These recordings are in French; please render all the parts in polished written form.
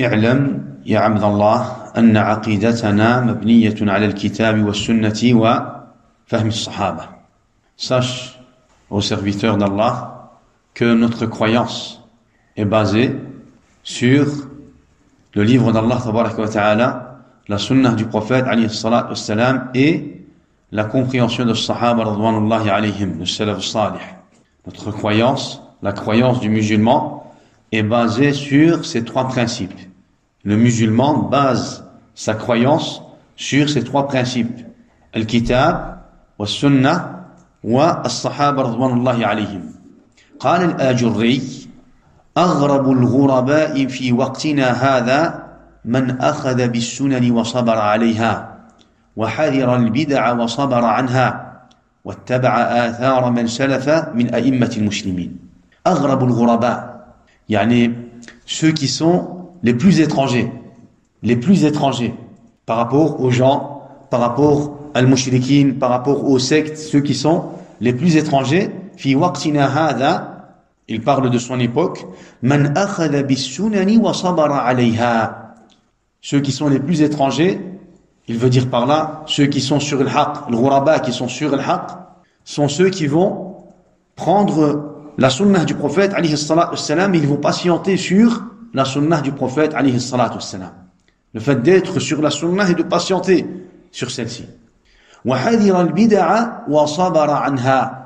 اعلم يا عبد الله أن عقيدتنا مبنية على الكتاب والسنة وفهم الصحابة. Sache, ô serviteur d'Allah, que notre croyance est basée sur le livre d'Allah tabaraka wa ta'ala, la sunnah du prophète alayhi salatu wassalam et la compréhension de Sahaba radwanullahi alayhim, le salaf salih. Notre croyance, la croyance du musulman, est basée sur ces trois principes. Le musulman base sa croyance sur ces trois principes. Al-Kitab, wa-Sunnah, wa-As-Sahaba radwanullahi alayhim. قال الآجري أغرب الغرباء في وقتنا هذا من أخذ بالسنن وصبر عليها وحذر البدع وصبر عنها واتبع آثار من سلف من أئمة المسلمين. أغرب الغرباء يعني ceux qui sont les plus étrangers par rapport aux gens, par rapport aux mushrikin, par rapport aux sectes, ceux qui sont les plus étrangers. Fi waqtina hadha, il parle de son époque. Man akhadha bis-sunani wa sabara alayha. Ceux qui sont les plus étrangers, il veut dire par là, ceux qui sont sur le haqq, le ghuraba qui sont sur le haqq, sont ceux qui vont prendre la sunnah du prophète alayhi salatu wassalam, ils vont patienter sur la sunnah du prophète alayhi salatu wassalam. Le fait d'être sur la sunnah et de patienter sur celle-ci. Wa hadira al-bid'a wa sabara anha.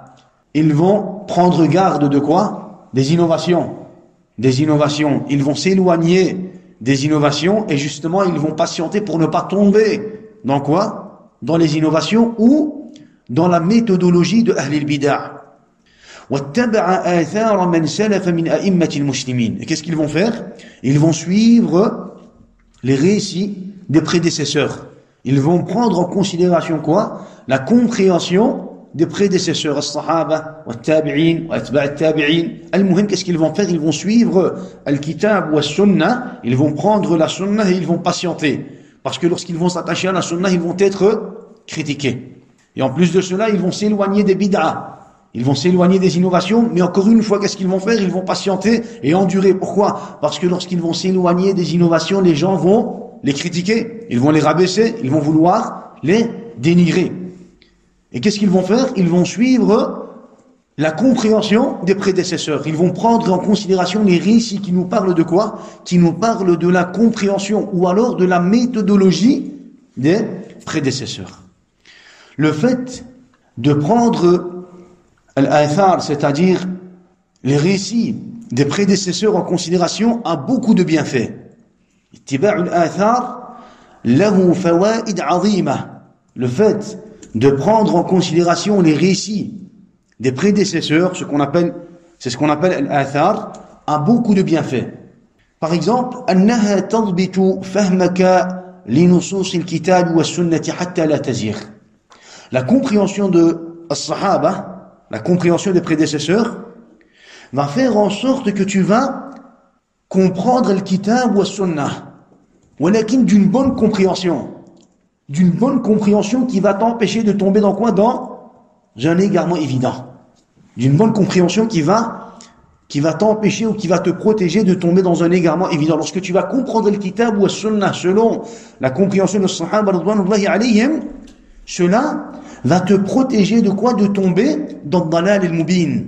Ils vont prendre garde de quoi? Des innovations. Ils vont s'éloigner des innovations et justement ils vont patienter pour ne pas tomber dans quoi? Dans les innovations ou dans la méthodologie de Ahl al-Bid'a. Et qu'est-ce qu'ils vont faire? Ils vont suivre les récits des prédécesseurs. Ils vont prendre en considération quoi? La compréhension des prédécesseurs, as-sahaba, wat-tabi'in, wat-tabi'in. Al-muhim, qu'est-ce qu'ils vont faire? Ils vont suivre al-kitab wa sunnah, ils vont prendre la sunnah et ils vont patienter. Parce que lorsqu'ils vont s'attacher à la sunnah, ils vont être critiqués. Et en plus de cela, ils vont s'éloigner des bid'ah. Ils vont s'éloigner des innovations, mais encore une fois, qu'est-ce qu'ils vont faire? Ils vont patienter et endurer. Pourquoi? Parce que lorsqu'ils vont s'éloigner des innovations, les gens vont les critiquer, ils vont les rabaisser, ils vont vouloir les dénigrer. Et qu'est-ce qu'ils vont faire? Ils vont suivre la compréhension des prédécesseurs. Ils vont prendre en considération les récits qui nous parlent de quoi? Qui nous parlent de la compréhension ou alors de la méthodologie des prédécesseurs. Le fait de prendre al-athar, c'est-à-dire les récits des prédécesseurs en considération, a beaucoup de bienfaits. Ittiba'u al-athar lahu fawaid 'azima. Le fait de prendre en considération les récits des prédécesseurs, c'est ce qu'on appelle al-athar, a beaucoup de bienfaits. Par exemple, annaha tadbitu fahmaka li nusus al-kitab wa sunnati hatta la tazigh. La compréhension de as-sahaba, la compréhension des prédécesseurs, va faire en sorte que tu vas comprendre le kitab wa sunnah, walakin d'une bonne compréhension. D'une bonne compréhension qui va t'empêcher de tomber dans quoi? Dans un égarement évident. D'une bonne compréhension qui va t'empêcher ou qui va te protéger de tomber dans un égarement évident. Lorsque tu vas comprendre le kitab ou le sunnah selon la compréhension de Sahaba radwanullahi alayhim, cela va te protéger de quoi? De tomber dans dalal al-mubin.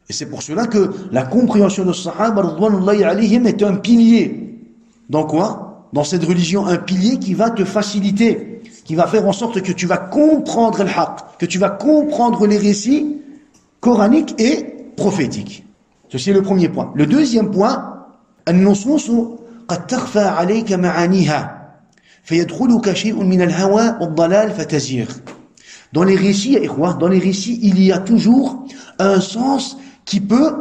Et c'est pour cela que la compréhension de Sahaba radwanullahi alayhim est un pilier. Dans quoi? Dans cette religion, un pilier qui va te faciliter, qui va faire en sorte que tu vas comprendre le haqq, que tu vas comprendre les récits coraniques et prophétiques. Ceci est le premier point. Le deuxième point, النصوص قد تخفى عليك معانيها فيدخلك شيء من الهوى والضلال فتزيغ. Dans les récits, il y a toujours un sens qui peut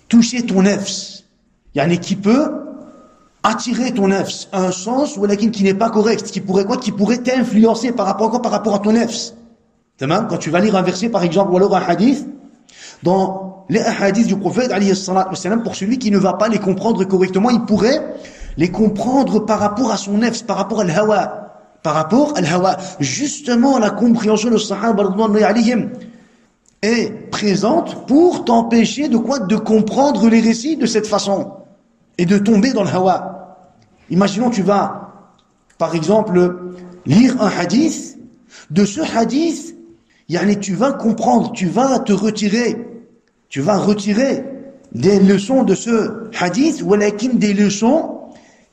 toucher ton nefs, yani qui peut attirer ton nefs, un sens qui n'est pas correct, qui pourrait t'influencer par rapport à ton nefs. Quand tu vas lire un verset par exemple ou alors un hadith, dans les hadiths du prophète alayhi salatu wassalam, pour celui qui ne va pas les comprendre correctement, il pourrait les comprendre par rapport à son nefs, par rapport à l'hawa. Justement, la compréhension de Sahaba radhiyallahu alayhim est présente pour t'empêcher de comprendre les récits de cette façon et de tomber dans le hawa. Imaginons, tu vas, par exemple, lire un hadith. De ce hadith, tu vas comprendre, tu vas retirer des leçons de ce hadith, ou des leçons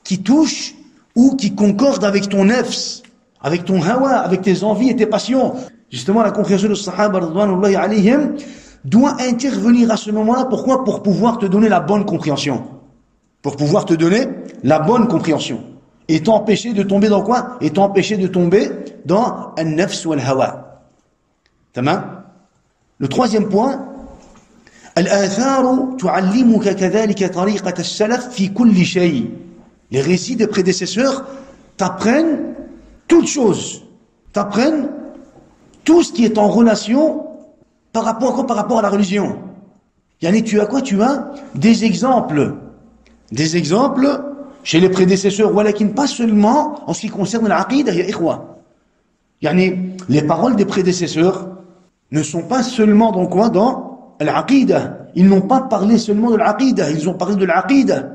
qui touchent ou qui concordent avec ton nafs, avec ton hawa, avec tes envies et tes passions. Justement, la compréhension de Sahaba radhiyallahu alayhim doit intervenir à ce moment-là. Pourquoi? Pour pouvoir te donner la bonne compréhension. Pour pouvoir te donner la bonne compréhension. Et t'empêcher de tomber dans quoi? Et t'empêcher de tomber dans un nafs ou un hawa. Tamam? Le troisième point, الآثار تعلمك كذلك طريقة السلف في كل شيء. Les récits des prédécesseurs t'apprennent toutes choses. T'apprennent tout ce qui est en relation par rapport à quoi? Par rapport à la religion. Tu as quoi? Tu as des exemples. Des exemples chez les prédécesseurs, pas seulement en ce qui concerne l'aqidah, ya ikhwa. Les paroles des prédécesseurs ne sont pas seulement dans quoi? Dans l'aqidah. Ils n'ont pas parlé seulement de l'aqidah, ils ont parlé de l'aqidah.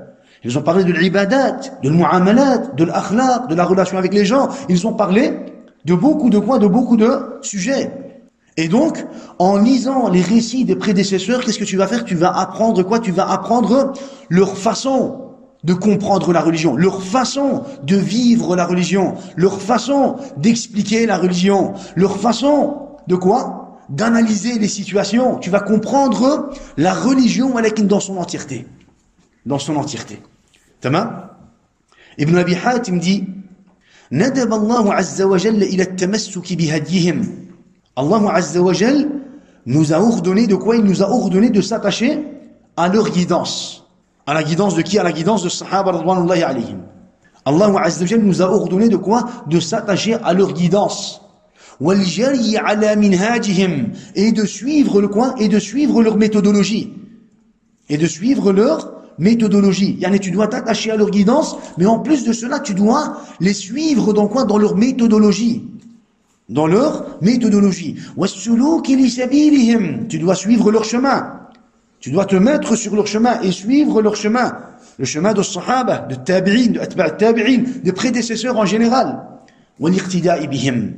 Ils ont parlé de l'ibadat, de l'mu'amalat, de l'akhlaq, de la relation avec les gens. Ils ont parlé de beaucoup de quoi? De beaucoup de sujets. Et donc, en lisant les récits des prédécesseurs, qu'est-ce que tu vas faire? Tu vas apprendre quoi? Tu vas apprendre leur façon de comprendre la religion, leur façon de vivre la religion, leur façon d'expliquer la religion, leur façon de quoi? D'analyser les situations. Tu vas comprendre la religion dans son entièreté. Dans son entièreté. Tamam? Ibn Abi Hatim dit ندب الله عز وجل إلى التمسك بهديهم. Allah Azza wa Jal nous a ordonné de quoi? Il nous a ordonné de s'attacher à leur guidance. À la guidance de qui? À la guidance de Sahaba radhiyallahu alayhim. Allah Azza wa Jal nous a ordonné de quoi? De s'attacher à leur guidance. وَالْجَرِيَ عَلَى مِنْهَاجِهِمْ. Et de suivre le quoi? Et de suivre leur méthodologie. Et de suivre leur méthodologie. Tu dois t'attacher à leur guidance, mais en plus de cela, tu dois les suivre dans quoi? Dans leur méthodologie. Dans leur méthodologie. وَالسُّلُوكِ لِسَبِيلِهِمْ. Tu dois suivre leur chemin. Tu dois te mettre sur leur chemin et suivre leur chemin. Le chemin de Sahaba, de Tabi'in, de Atba' Tabi'in, des prédécesseurs en général. وَالِاقْتِدَاءِ بِهِمْ.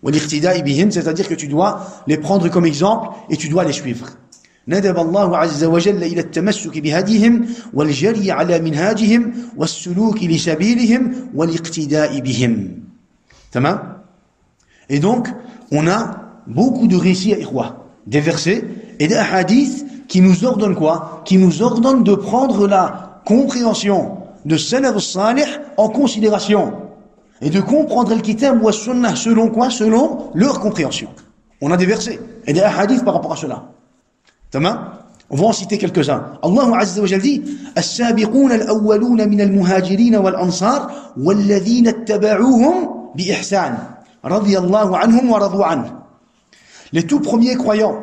وَالِاقْتِدَاءِ بِهِمْ, c'est-à-dire que tu dois les prendre comme exemple et tu dois les suivre. ندب الله عز وجل إلى التمسك بهديهم والجري على منهاجهم والسلوك لسبيلهم والاقتداء بهم. تمام? Et donc, on a beaucoup de récits, des versets et des hadiths qui nous ordonnent quoi? Qui nous ordonnent de prendre la compréhension de Salaf al-Salih en considération et de comprendre le kitab ou sunnah selon quoi? Selon leur compréhension. On a des versets et des hadiths par rapport à cela. Tamam? On va en citer quelques-uns. Allah Azza wa Jalla dit السابقون الأولون من المهاجرين والأنصار والذين اتبعوهم بإحسان رضي الله عنهم ورضوا عنه. Les tout premiers croyants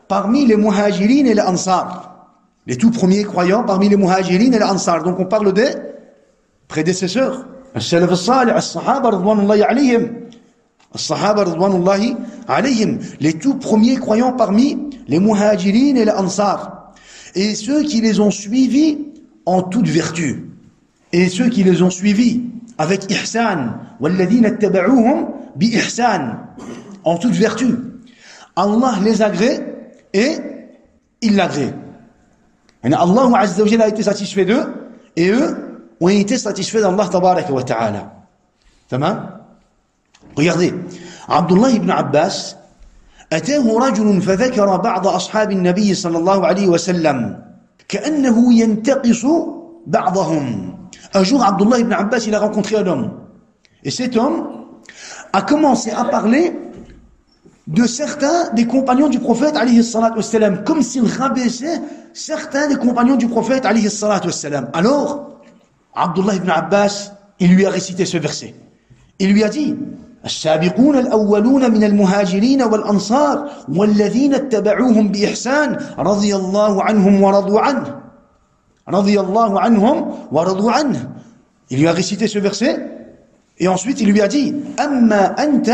parmi les muhajirin et les ansar. Les tout premiers croyants parmi les muhajirin et les ansar. Donc on parle des prédécesseurs. As-salaf as-salih, as-sahaba radwanullahi alayhim. As-sahaba radwanullahi alayhim. Les tout premiers croyants parmi les muhajirin et les ansar. Et ceux qui les ont suivis en toute vertu. Et ceux qui les ont suivis avec ihsan. Walladhina ittaba'uhum bi ihsan. En toute vertu. Allah les agrée et il l'agrée. Allah Azza wa Jalla a été satisfait d'eux et eux ont été satisfaits d'Allah tabaraka wa ta'ala. Tamam? Regardez, Abdullah ibn Abbas أتاه رجل فذكر بعض أصحاب النبي صلى الله عليه وسلم كأنه ينتقص بعضهم. Un jour, Abdullah ibn Abbas, il a rencontré un homme. Et cet homme a commencé à parler de certains des compagnons du prophète alayhi salatu wassalam, comme s'il rabaissait certains des compagnons du prophète alayhi salatu wassalam. Alors, Abdullah ibn Abbas, il lui a récité ce verset. Il lui a dit السابقون الأولون من المهاجرين والأنصار والذين اتبعوهم بإحسان رضي الله عنهم ورضوا عنه. رضي الله عنهم ورضوا عنه. Il lui a récité ce verset et ensuite il lui a dit أما أنت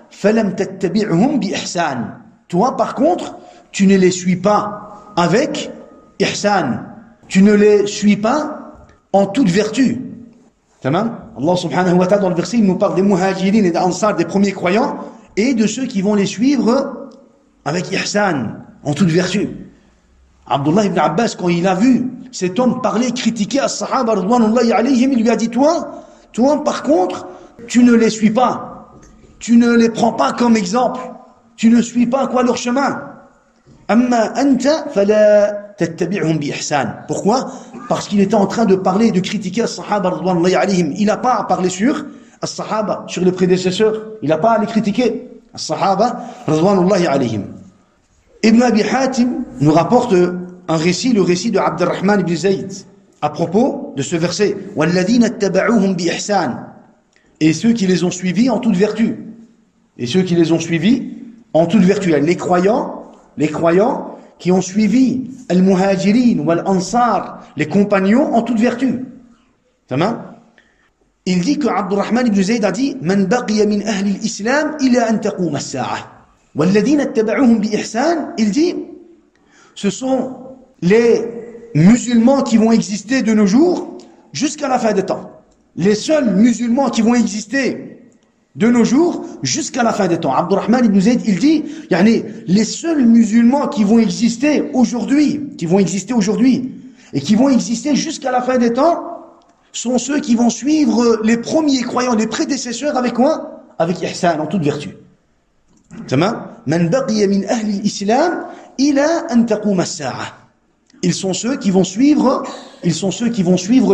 فَلَمْ تَتَّبِعْهُمْ بِإِحْسَانٍ. Toi, par contre, tu ne les suis pas avec ihsan. Tu ne les suis pas en toute vertu. Tamam? Allah subhanahu wa ta'ala dans le verset, il nous parle des muhajirin et des ansar, des premiers croyants, et de ceux qui vont les suivre avec ihsan, en toute vertu. Abdullah ibn Abbas, quand il a vu cet homme parler, critiquer as-sahaba radwanullahi alayhim, il lui a dit, toi, par contre, tu ne les suis pas. Tu ne les prends pas comme exemple. Tu ne suis pas quoi leur chemin. Amma anta fala tattabi'hum bi ihsan. Pourquoi? Parce qu'il était en train de parler, de critiquer as-sahaba radwanullahi alayhim. Il n'a pas à parler sur as-sahaba, sur les prédécesseurs. Il n'a pas à les critiquer. As-sahaba radwanullahi alayhim. Ibn Abi Hatim nous rapporte un récit, le récit de Abdurrahman ibn Zayd, à propos de ce verset. وَالَّذِينَ اتَّبَعُوهُمْ بِإِحْسَانٍ. Et ceux qui les ont suivis en toute vertu. Et ceux qui les ont suivis en toute vertu. Les croyants qui ont suivi al-muhajirin ou al-ansar, les compagnons en toute vertu. Tamam? Il dit que Abdurrahman ibn Zayd a dit Man baqiya min ahli al-islam ila an taquma as-sa'a. وَالَّذِينَ اتَّبَعُوهُمْ بِإِحْسَانٍ. Il dit ce sont les musulmans qui vont exister de nos jours jusqu'à la fin des temps. Les seuls musulmans qui vont exister de nos jours jusqu'à la fin des temps. Abdurrahman ibn Zayd, il dit, les seuls musulmans qui vont exister aujourd'hui, et qui vont exister jusqu'à la fin des temps, sont ceux qui vont suivre les premiers croyants, les prédécesseurs avec quoi? Avec ihsan, en toute vertu. Tamam? Man baqiya min ahli al-islam ila an taquma as-sa'a. Ils sont ceux qui vont suivre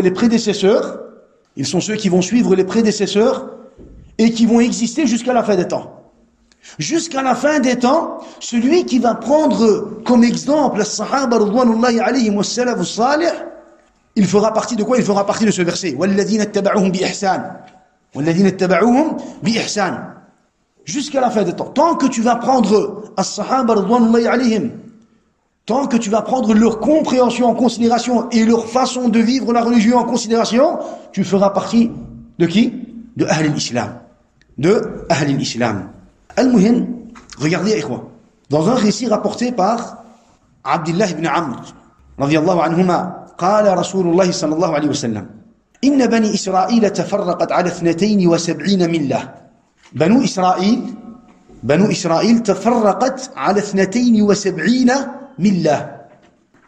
les prédécesseurs, et qui vont exister jusqu'à la fin des temps. Jusqu'à la fin des temps, celui qui va prendre comme exemple les sahaba radwanullahi alayhim wa salaf salih, il fera partie de quoi? Il fera partie de ce verset. وَالَّذِينَ اتَّبَعُوهُمْ بِإِحْسَانٍ. Jusqu'à la fin des temps. Tant que tu vas prendre as-sahaba radwanullahi alayhim, tant que tu vas prendre leur compréhension en considération et leur façon de vivre la religion en considération, tu feras partie de qui? De Ahl al-Islam. Al-Muhim, regardez, ikhwa, dans un récit rapporté par Abdullah ibn Amr, radiyallahu anhuma, قال رسول الله صلى الله عليه وسلم إن بني إسرائيل تفرقت على 72 ملة. بنو إسرائيل تفرقت على 72 ملة.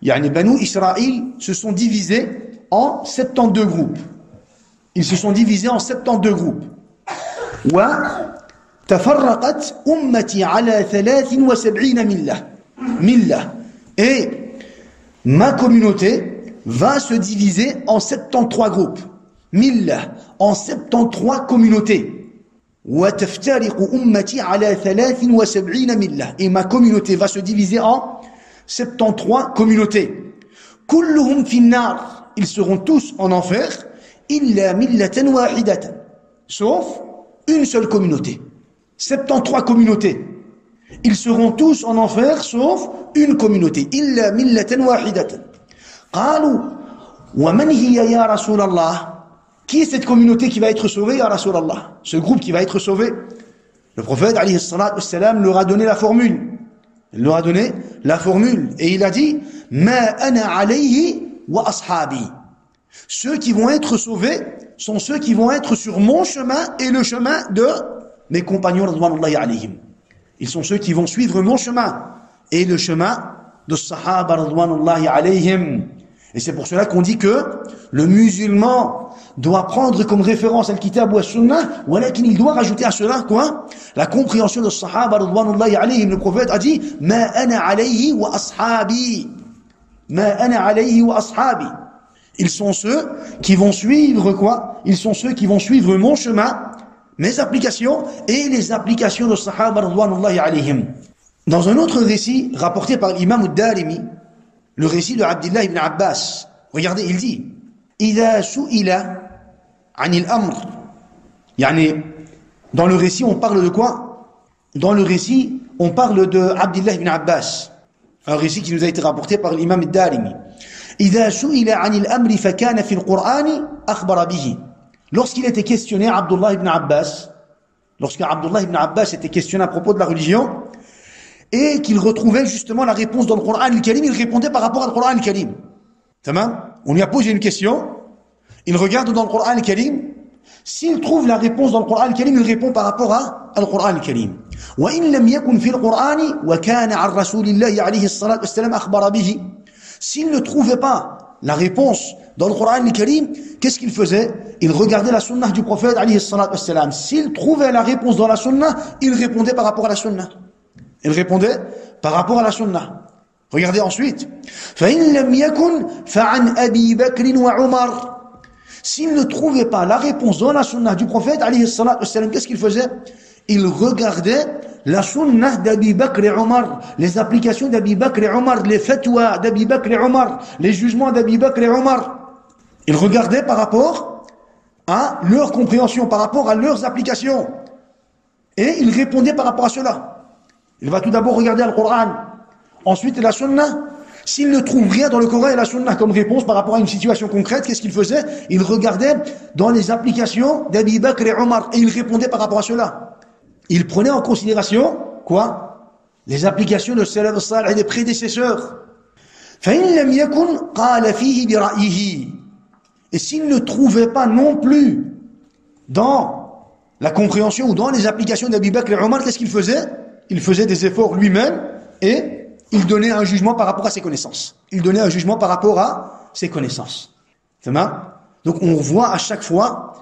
يعني بنو إسرائيل se sont divisés en 72 groupes. Ils se sont divisés en 72 groupes. وتفرقت أمتي على 73 ملة. Et ma communauté va se diviser en 73 groupes. Millah, en 73 communautés. وتفترق أمتي على 73 ملة. Et ma communauté va se diviser en 73 communautés. كلهم في النار. Ils seront tous en enfer. إلا ملة واحدة. Sauf une seule communauté. 73 communautés. Ils seront tous en enfer sauf une communauté. إلا ملة واحدة. قالوا ومن هي يا رسول الله. Qui est cette communauté qui va être sauvée, ya Rasulallah? Ce groupe qui va être sauvé. Le prophète, alayhi salatu wassalam, leur a donné la formule. Il leur a donné la formule. Et il a dit, Ma ana alayhi wa ashabi. Ceux qui vont être sauvés sont ceux qui vont être sur mon chemin et le chemin de mes compagnons, radwanullahi alayhim. Ils sont ceux qui vont suivre mon chemin et le chemin de sahaba, radwanullahi alayhim. Et c'est pour cela qu'on dit que le musulman doit prendre comme référence al-kitab wa sunnah, walakin il doit rajouter à cela quoi? La compréhension de sahaba radwanullahi alayhim. Le prophète a dit ma ana alayhi wa ashabi. Ma ana alayhi wa ashabi. Ils sont ceux qui vont suivre quoi? Ils sont ceux qui vont suivre mon chemin, mes applications et les applications de sahaba radwanullahi alayhim. Dans un autre récit rapporté par l'imam ad-Darimi, le récit de Abdullah ibn Abbas, regardez, il dit إذا سئل عن الأمر. يعني dans le récit on parle de quoi? Dans le récit on parle de Abdullah ibn Abbas, un récit qui nous a été rapporté par l'imam ad-Darimi. إذا سئل عن الأمر فكان في القرآن أخبر به. Lorsqu'il était questionné, Abdullah ibn Abbas, lorsqu'Abdullah ibn Abbas était questionné à propos de la religion, et qu'il retrouvait justement la réponse dans le Coran al-Karim, il répondait par rapport au Coran al-Karim. Tamam? On lui a posé une question, Il regarde dans le Coran al-Karim. S'il trouve la réponse dans le Coran al-Karim, il répond par rapport à Al-Coran al-Karim. وَإِن لَمْ يَكُنْ فِي الْقُرْآنِ وَكَانَ عَنْ رَسُولِ اللَّهِ عَلَيْهِ الصَّلَاةُ وَالسَّلَامُ أَخْبَرَ بِهِ. S'il ne trouvait pas la réponse dans le Coran al-Karim, qu'est-ce qu'il faisait? Il regardait la sunnah du prophète alayhi salatu wassalam. S'il trouvait la réponse dans la sunnah, il répondait par rapport à la sunnah. Il répondait par rapport à la sunnah. Regardez ensuite. فَإِن لَمْ يَكُنْ فَعَنْ أَبِي بَكْرٍ وَعُمَرٍ. S'il ne trouvait pas la réponse dans la sunnah du prophète alayhi salatu wassalam, qu'est-ce qu'il faisait? Il regardait la sunnah d'Abi Bakr et Omar, les applications d'Abi Bakr et Omar, les fatwas d'Abi Bakr et Omar, les jugements d'Abi Bakr et Omar. Il regardait par rapport à leur compréhension, par rapport à leurs applications. Et il répondait par rapport à cela. Il va tout d'abord regarder le Coran, ensuite la sunnah. S'il ne trouve rien dans le Coran et la sunnah comme réponse par rapport à une situation concrète, qu'est-ce qu'il faisait? Il regardait dans les applications d'Abi Bakr et Omar et il répondait par rapport à cela. Il prenait en considération, quoi? Les applications de Salaf al-Salih et des prédécesseurs. فَإِن لَمْ يَكُنْ قَالَ فِيهِ بِرَأْيِهِ. Et s'il ne trouvait pas non plus dans la compréhension ou dans les applications d'Abi Bakr et Omar, qu'est-ce qu'il faisait? Il faisait des efforts lui-même et il donnait un jugement par rapport à ses connaissances. Il donnait un jugement par rapport à ses connaissances. Donc on voit à chaque fois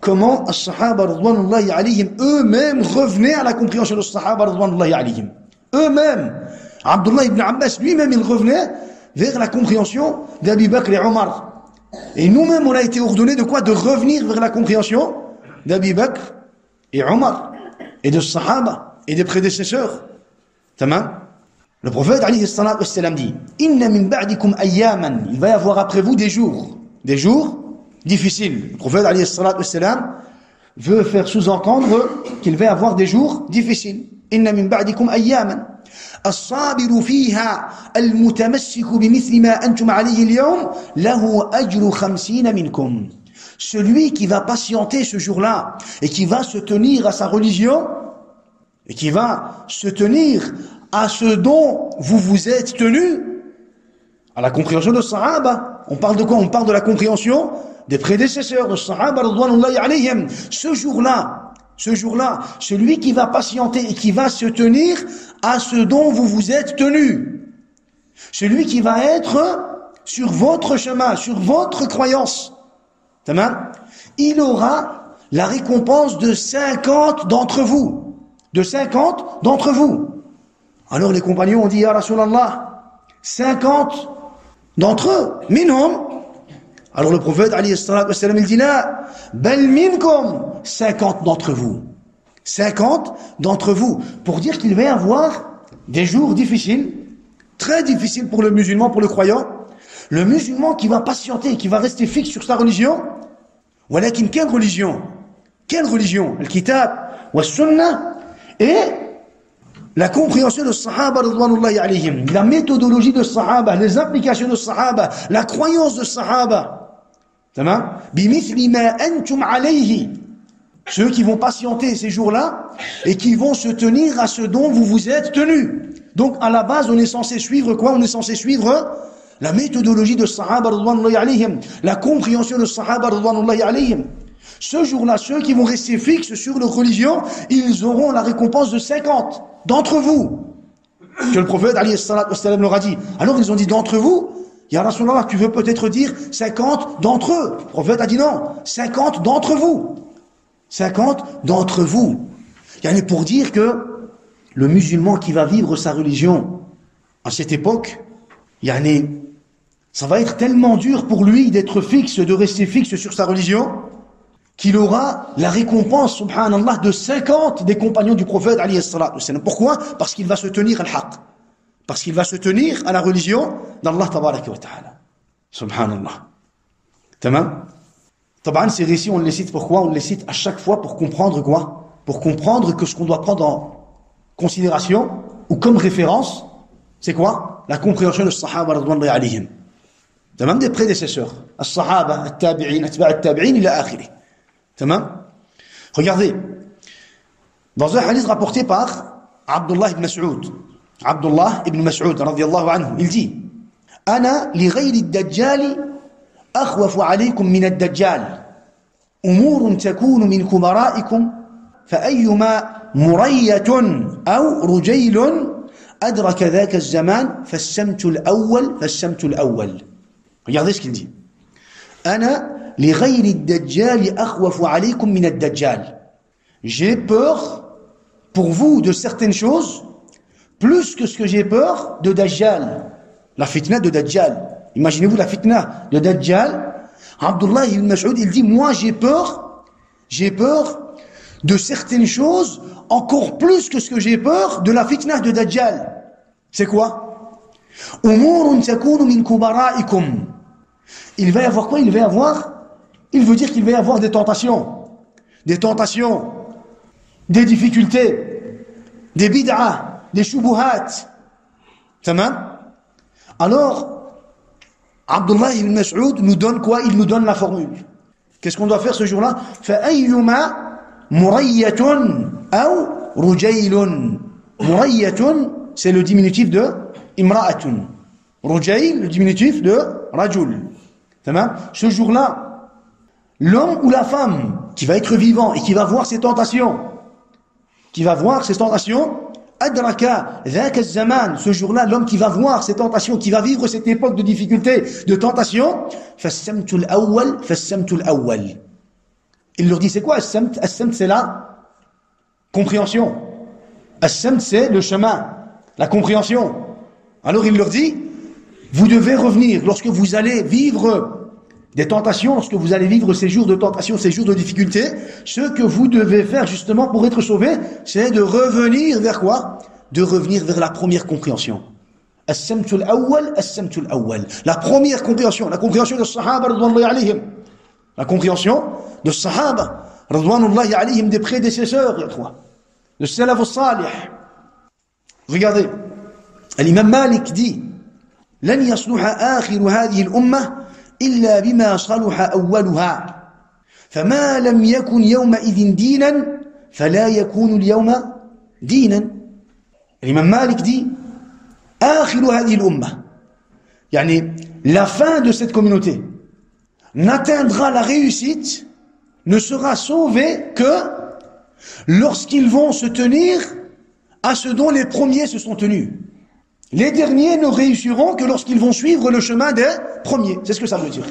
comment les Sahaba radwanullahi alayhim eux-mêmes revenaient à la compréhension des Sahaba radwanullahi alayhim. Eux-mêmes. Abdullah ibn Abbas lui-même, il revenait vers la compréhension d'Abi Bakr et Omar. Et nous-mêmes, on a été ordonnés de quoi? De revenir vers la compréhension d'Abi Bakr et Omar, et de Sahaba, et des prédécesseurs. Tamam? Le prophète, alayhi salatu wassalam, dit, Inna min ba'dikum ayyaman. Il va y avoir après vous des jours difficiles. Le prophète, alayhi salatu wassalam, veut faire sous-entendre qu'il va y avoir des jours difficiles. Inna min ba'dikum ayyaman. الصابر فيها المتمسك بمثل ما أنتم عليه اليوم له أجر 50 منكم. Celui qui va patienter ce jour-là et qui va se tenir à sa religion et qui va se tenir à ce dont vous vous êtes tenus, à la compréhension de Sahaba. On parle de quoi? On parle de la compréhension des prédécesseurs de Sahaba radwanullahi alayhim. Ce jour-là, celui qui va patienter et qui va se tenir à ce dont vous vous êtes tenus, celui qui va être sur votre chemin, sur votre croyance, il aura la récompense de 50 d'entre vous. De 50 d'entre vous. Alors les compagnons ont dit, Ya Rasulallah, 50 d'entre eux, minhum. Alors le prophète, alayhi salatu wassalam, il dit là, bal minkum, 50 d'entre vous. 50 d'entre vous. Pour dire qu'il va y avoir des jours difficiles, très difficiles pour le musulman, pour le croyant. Le musulman qui va patienter, qui va rester fixe sur sa religion. Walakin, quelle religion? Quelle religion? Le kitab, wa sunnah, et la compréhension de Sahaba radwanullahi alayhim, la méthodologie de Sahaba, les applications de Sahaba, la croyance de Sahaba. Bimithli ma antum alayhi. Ceux qui vont patienter ces jours-là et qui vont se tenir à ce dont vous vous êtes tenus. Donc à la base, on est censé suivre quoi? On est censé suivre la méthodologie de Sahaba radwanullahi alayhim, la compréhension de Sahaba radwanullahi alayhim. Ce jour-là, ceux qui vont rester fixes sur leur religion, ils auront la récompense de 50 d'entre vous. Que le prophète alayhi salatu wassalam leur a dit. Alors ils ont dit d'entre vous, Ya Rasulallah, tu veux peut-être dire 50 d'entre eux. Le prophète a dit non, 50 d'entre vous. 50 d'entre vous. Yani pour dire que le musulman qui va vivre sa religion à cette époque, yani, ça va être tellement dur pour lui d'être fixe, de rester fixe sur sa religion, qu'il aura la récompense, subhanallah, de 50 des compagnons du prophète, alayhi salatu wassalam. Pourquoi? Parce qu'il va se tenir à l'haq. Parce qu'il va se tenir à la religion d'Allah tabaraka wa ta'ala. Subhanallah. Tamam? Taban, ces récits, on les cite pourquoi? On les cite à chaque fois pour comprendre quoi? Pour comprendre que ce qu'on doit prendre en considération, ou comme référence, c'est quoi? La compréhension de Sahaba radwanullahi alayhim. Tamam, des prédécesseurs. As-Sahaba, at-Tabi'in, atba' at-Tabi'in, ila akhiri. Tamam? Regardez. Dans un hadith rapporté par Abdullah ibn Mas'ud. Abdullah ibn Mas'ud, radiyallahu anhu, il dit, Ana li ghayri ad-Dajjali أخوف عليكم من الدجال أمور تكون من كبرائكم فأيما مرية أو رجيل أدرك ذاك الزمان فالسمت الأول. Regardez ce qu'il dit. أنا لغير الدجال أخوف عليكم من الدجال. J'ai peur pour vous de certaines choses plus que ce que j'ai peur de Dajjal. La fitna de Dajjal. Imaginez-vous la fitna de Dajjal. Abdullah ibn Mas'ud, il dit, moi j'ai peur de certaines choses encore plus que ce que j'ai peur de la fitna de Dajjal. C'est quoi? Umurun takunu min kubara'ikum. Il va y avoir quoi? Il veut dire qu'il va y avoir des tentations, des difficultés, des bid'ah, des shubuhat. Tamam? Alors, Abdullah ibn Mas'ud nous donne quoi? Il nous donne la formule. Qu'est-ce qu'on doit faire ce jour-là? فَأَيُّمَا مُرَيَّةٌ أَوْ رُجَيْلٌ. Murayyatun, c'est le diminutif de imra'atun. Rujayl, le diminutif de rajul. Ce jour-là, l'homme ou la femme qui va être vivant et qui va voir ses tentations, adraka dhaka zaman, ce jour-là, l'homme qui va voir ses tentations, qui va vivre cette époque de difficulté, de tentation, fassamtul awwal. Il leur dit, c'est quoi as-samt? As-samt, c'est la compréhension. As-samt, c'est le chemin, la compréhension. Alors il leur dit, vous devez revenir lorsque vous allez vivre des tentations, lorsque vous allez vivre ces jours de tentation, ces jours de difficulté. Ce que vous devez faire justement pour être sauvé, c'est de revenir vers quoi? De revenir vers la première compréhension. As-samtul awwal. La première compréhension, la compréhension de Sahaba radwanullahi alayhim. La compréhension de Sahaba radwanullahi alayhim, des prédécesseurs, il y a trois. Le salaf al-salih. Regardez, l'imam Malik dit, لن يصلح آخر هذه الأمة إلا بما صلح أولها فما لم يكن يومئذ دينا فلا يكون اليوم دينا. الإمام مالك dit آخر هذه الأمة يعني la fin de cette communauté n'atteindra la réussite, ne sera sauvée que lorsqu'ils vont se tenir à ce dont les premiers se sont tenus. Les derniers ne réussiront que lorsqu'ils vont suivre le chemin des premiers. C'est ce que ça veut dire.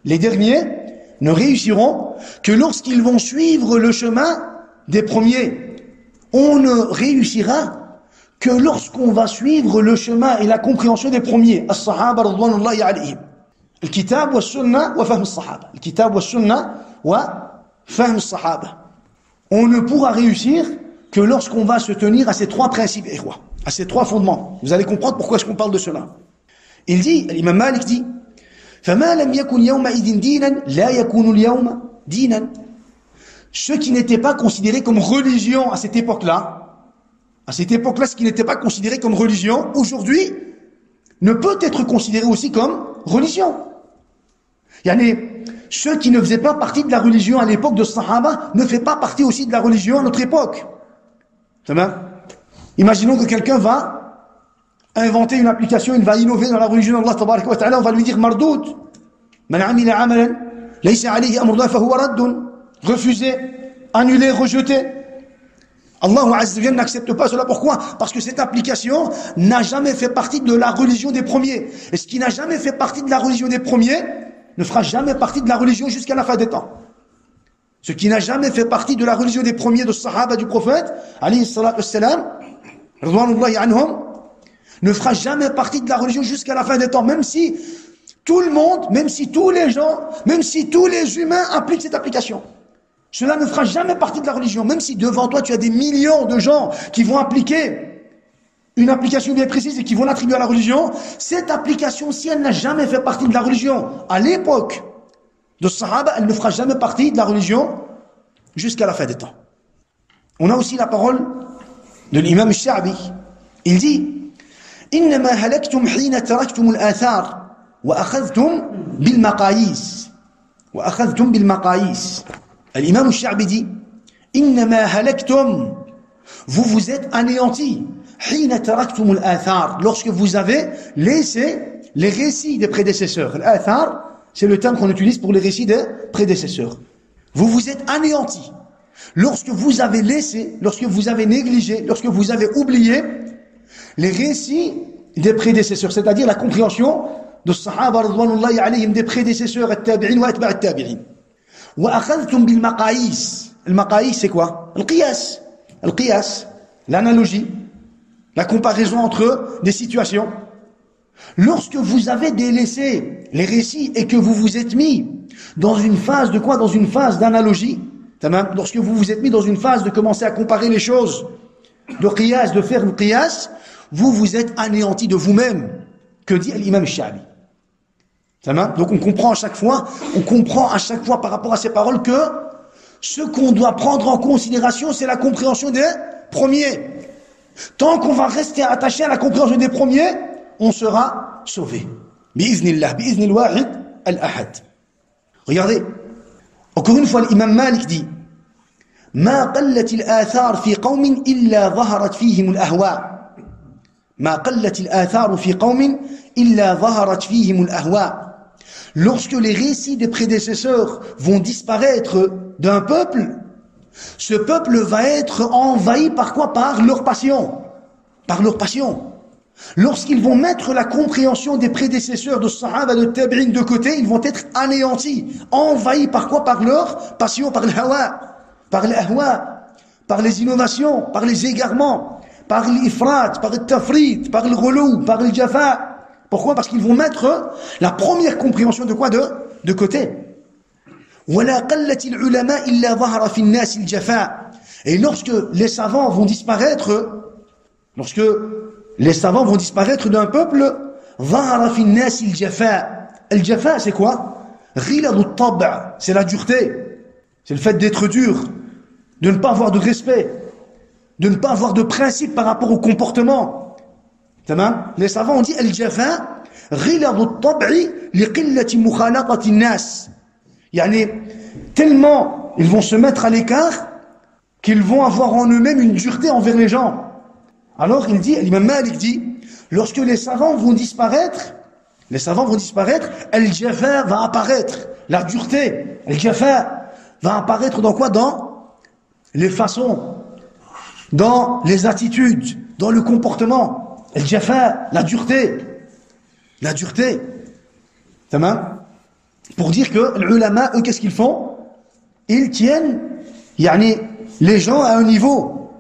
Les derniers ne réussiront que lorsqu'ils vont suivre le chemin des premiers. On ne réussira que lorsqu'on va suivre le chemin et la compréhension des premiers. As-sahaba radwanullahi alayhim. Al-kitab wa sunnah wa fahm as-sahaba. Al-kitab wa sunnah wa fahm as-sahaba. On ne pourra réussir que lorsqu'on va se tenir à ces trois principes, à ces trois fondements. Vous allez comprendre pourquoi est-ce qu'on parle de cela. Il dit, l'imam Malik dit, فَمَا لَمْ يَكُنْ يَوْمَئِذٍ دِينًا لَا يَكُونُ الْيَوْمَ دِينًا. Ce qui n'était pas considéré comme religion à cette époque-là, ce qui n'était pas considéré comme religion, aujourd'hui, ne peut être considéré aussi comme religion. Yani, ce qui ne faisait pas partie de la religion à l'époque de Sahaba ne fait pas partie aussi de la religion à notre époque. C'est bien? Imaginons que quelqu'un va inventer une application, il va innover dans la religion d'Allah tabaraka wa ta'ala, on va lui dire mardoud. Man amila amalan laysa alayhi amruna fahuwa raddun. Refusé, annulé, rejeté. Allah Azza wa Jalla n'accepte pas cela. Pourquoi? Parce que cette application n'a jamais fait partie de la religion des premiers. Et ce qui n'a jamais fait partie de la religion des premiers ne fera jamais partie de la religion jusqu'à la fin des temps. Ce qui n'a jamais fait partie de la religion des premiers de Sahaba du prophète, alayhi salatu wassalam, radwanullahi anhum, ne fera jamais partie de la religion jusqu'à la fin des temps, même si tout le monde, même si tous les gens, même si tous les humains appliquent cette application. Cela ne fera jamais partie de la religion, même si devant toi tu as des millions de gens qui vont appliquer une application bien précise et qui vont l'attribuer à la religion. Cette application, si elle n'a jamais fait partie de la religion à l'époque de Sahaba, elle ne fera jamais partie de la religion jusqu'à la fin des temps. On a aussi la parole de l'imam al-Sha'bi. Il dit إنما هلكتم حين تركتم الآثار وأخذتم بالمقاييس. L'imam al-Sha'bi dit إنما هلكتم, vous vous êtes anéantis حين تركتم الآثار, lorsque vous avez laissé les récits des prédécesseurs. L'Athar, c'est le terme qu'on utilise pour les récits des prédécesseurs. Vous vous êtes anéantis. Lorsque vous avez laissé, lorsque vous avez négligé, lorsque vous avez oublié les récits des prédécesseurs, c'est-à-dire la compréhension de Sahaba radhwanullahi alayhim, des prédécesseurs, at-tabi'in wa atba' at-tabi'in. Wa akhadhtum bil maqayis. Le maqayis, c'est quoi? Le qiyas. Le qiyas, l'analogie, la comparaison entre des situations. Lorsque vous avez délaissé les récits et que vous vous êtes mis dans une phase de quoi? Dans une phase d'analogie. Lorsque vous vous êtes mis dans une phase de commencer à comparer les choses, de qiyas, de faire le qiyas, vous vous êtes anéanti de vous-même. Que dit l'imam Sha'bi? Donc on comprend à chaque fois par rapport à ces paroles que ce qu'on doit prendre en considération, c'est la compréhension des premiers. Tant qu'on va rester attaché à la compréhension des premiers, on sera sauvé. Bi'iznillah, bi'iznil wahid al-ahad. Regardez, encore une fois, l'imam Malik dit ما قلت الآثار في قوم إلا ظهرت فيهم الأهواء ما قلت الآثار في قوم إلا ظهرت فيهم الأهواء. Lorsque les récits des prédécesseurs vont disparaître d'un peuple, ce peuple va être envahi par quoi? Par leur passion. Par leur passion. Lorsqu'ils vont mettre la compréhension des prédécesseurs de Sahaba, de Tabi'in de côté, ils vont être anéantis, envahis par quoi? Par leur passion, par le hawa, par l'ahwa, par les innovations, par les égarements, par l'ifrat, par le tafrit, par le relou, par le jafa. Pourquoi? Parce qu'ils vont mettre la première compréhension de quoi? De côté. Et lorsque les savants vont disparaître, d'un peuple, al-jafa, c'est quoi? C'est la dureté, c'est le fait d'être dur, de ne pas avoir de respect, de ne pas avoir de principe par rapport au comportement. Les savants ont dit al-jafa ghiladu at-tab'i liqillati mukhalaqati an-nas. Yani tellement ils vont se mettre à l'écart qu'ils vont avoir en eux-mêmes une dureté envers les gens. Alors il dit, l'imam Malik dit, lorsque les savants vont disparaître, al-jafa va apparaître, la dureté, al-jafa va apparaître dans quoi? Dans les façons, dans les attitudes, dans le comportement. Al-jafa, la dureté. Pour dire que les ulama, eux, qu'est-ce qu'ils font? Ils tiennent les gens à un niveau,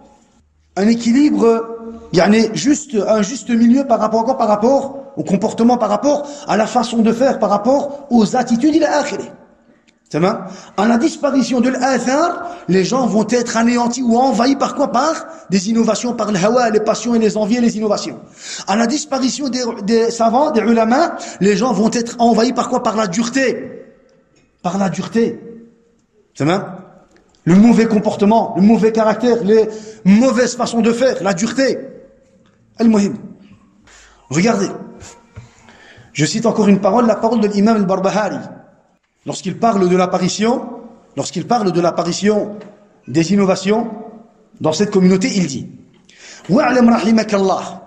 un équilibre, un juste milieu par rapport au comportement, par rapport à la façon de faire, par rapport aux attitudes, il a akhiri. À la disparition de l'athar, les gens vont être anéantis ou envahis par quoi? Par des innovations, par le hawa, les passions et les envies et les innovations. À la disparition des savants, des ulama, les gens vont être envahis par quoi? Par la dureté. Le mauvais comportement, le mauvais caractère, les mauvaises façons de faire, la dureté. Al-Muhim. Regardez. Je cite encore une parole, la parole de l'imam al-Barbahari. Lorsqu'il parle de l'apparition des innovations dans cette communauté, il dit وَاعْلَمْ رَحِمَكَ اللَّهِ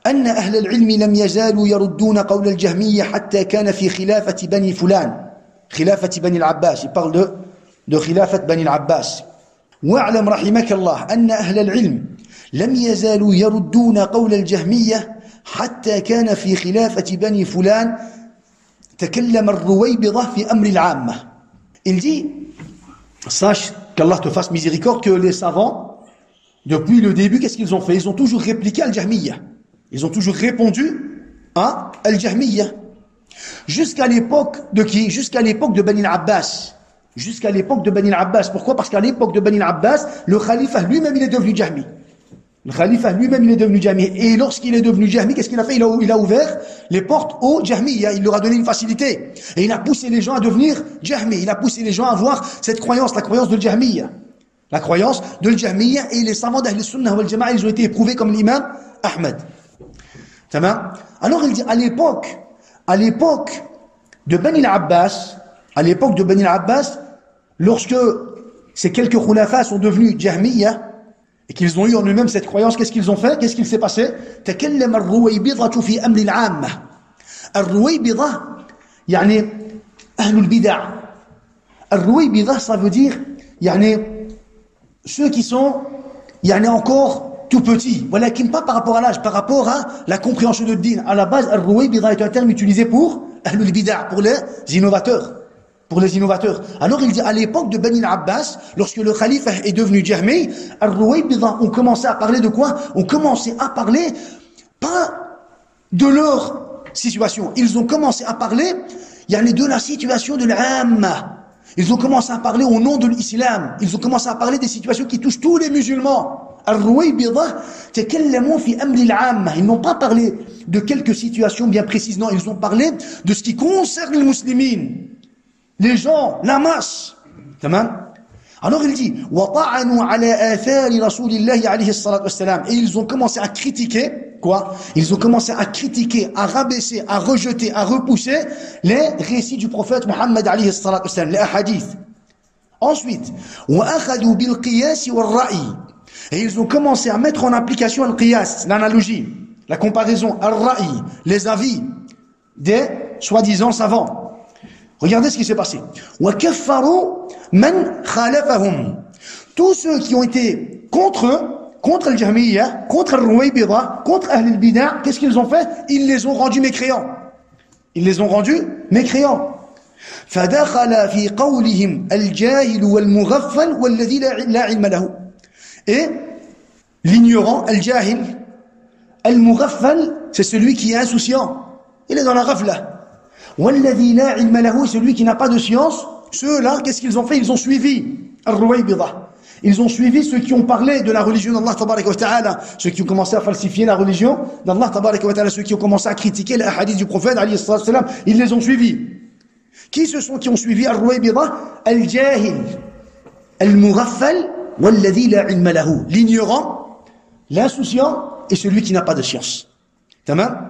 أَنَّ أَهْلَ الْعِلْمِ لَمْ يَزَالُوا يَرُدُّونَ قَوْلَ الْجَهْمِيَّةِ حَتَّى كَانَ فِي خِلَافَةِ بَنِي فُلَانٍ خِلَافَةِ بَنِي الْعَبَّاسِ. Il parle de خِلَافَةِ بَنِي الْعَبَّاسِ. وَاعْلَمْ رَحِمَكَ اللَّهِ أَنَّ أَهْلَ الْعِلْمِ لَمْ يَزَالُوا يَرُدُّونَ قَوْلَ الْجَهْمِيَّةِ حَتَّى كَانَ فِي خِلَافَةِ بَنِي فُلَانٍ تكلم الرويبضة في أمر العامة. Il dit, sache qu'Allah te fasse miséricorde, que les savants, depuis le début, qu'est-ce qu'ils ont fait? Ils ont toujours répliqué Al-Jahmiyya. Ils ont toujours répondu à Al-Jahmiyya. Jusqu'à l'époque de qui? Jusqu'à l'époque de Bani al-Abbas. Pourquoi? Parce qu'à l'époque de Bani al-Abbas, le khalifa lui-même, il est devenu Jahmi. Et lorsqu'il est devenu Jahmi, qu'est-ce qu'il a fait? Il a ouvert les portes aux Jahmiyya. Il leur a donné une facilité. Et il a poussé les gens à devenir Jahmi. Il a poussé les gens à avoir cette croyance, la croyance de Jahmiyya. Et les savants d'Ahl Sunnah wal Jama'a, ils ont été éprouvés comme l'imam Ahmed. Alors il dit, à l'époque de Bani al-Abbas, lorsque ces quelques khulafas sont devenus Jahmiyya, et qu'ils ont eu en eux-mêmes cette croyance, qu'est-ce qu'ils ont fait? Qu'est-ce qu'il s'est passé? تكلم الرويبضة في أمر العامة. الرويبضة يعني Ahlul Bid'a. Al-Ruwaybida, ça veut dire, ceux qui sont, encore tout petits. Voilà, qui pas par rapport à l'âge, par rapport à la compréhension de din. À la base, Al-Ruwaybida est un terme utilisé pour Ahlul Bid'a, pour les innovateurs. Alors il dit, à l'époque de Bani al-Abbas, lorsque le calife est devenu Jahmi, Al-Ruwaybida ont commencé à parler de quoi? Ont commencé à parler, pas de leur situation. Ils ont commencé à parler, de la situation de l'Amma. Ils ont commencé à parler au nom de l'islam. Ils ont commencé à parler des situations qui touchent tous les musulmans. Al-Ruwaybida takallamu fi amri al-'amma. Ils n'ont pas parlé de quelques situations bien précises. Non, ils ont parlé de ce qui concerne les musulmans. Les gens, la masse. Tamam? Alors il dit وَطَعَنُوا عَلَى آثَارِ رَسُولِ اللَّهِ عَلَيْهِ الصَّلَاةُ وَالسَّلَامُ. Et ils ont commencé à critiquer, quoi? Ils ont commencé à critiquer, à rabaisser, à rejeter, à repousser les récits du prophète Muhammad alayhi الصلاة والسلام, les hadiths. Ensuite, وَأَخَذُوا بِالْقِيَاسِ وَالرَّأْيِ. Et ils ont commencé à mettre en application le qiyas, l'analogie, la comparaison, al-ra'i, les avis des soi-disant savants. Regardez ce qui s'est passé. وَكَفَّرُوا مَنْ خَالَفَهُمْ. Tous ceux qui ont été contre eux, contre le Jahmiyya, contre le Ruwaybida, contre Ahl al-Bid'a, qu'est-ce qu'ils ont fait? Ils les ont rendus mécréants. فَدَخَلَ فِي قَوْلِهِمْ الْجَاهِلُ وَالْمُغَفَّلُ وَالَّذِي لَا عِلْمَ لَهُ. Et l'ignorant, al-jahil, al-mughaffal, c'est celui qui est insouciant. Il est dans la ghafla. وَالَّذِي لَا عِلْمَ لَهُ, celui qui n'a pas de science. Ceux-là, qu'est-ce qu'ils ont fait? Ils ont suivi al-Ruwaybida. Ils ont suivi ceux qui ont parlé de la religion d'Allah tabaraka wa ta'ala, ceux qui ont commencé à falsifier la religion d'Allah tabaraka wa ta'ala, ceux qui ont commencé à critiquer les hadiths du prophète alayhi salatu wa salam, ils les ont suivis. Qui ce sont qui ont suivi al-Ruwaybida? Al-Jahil, al-Mughaffal, walladhi la ilma lahu. L'ignorant, l'insouciant et celui qui n'a pas de science. Tamam?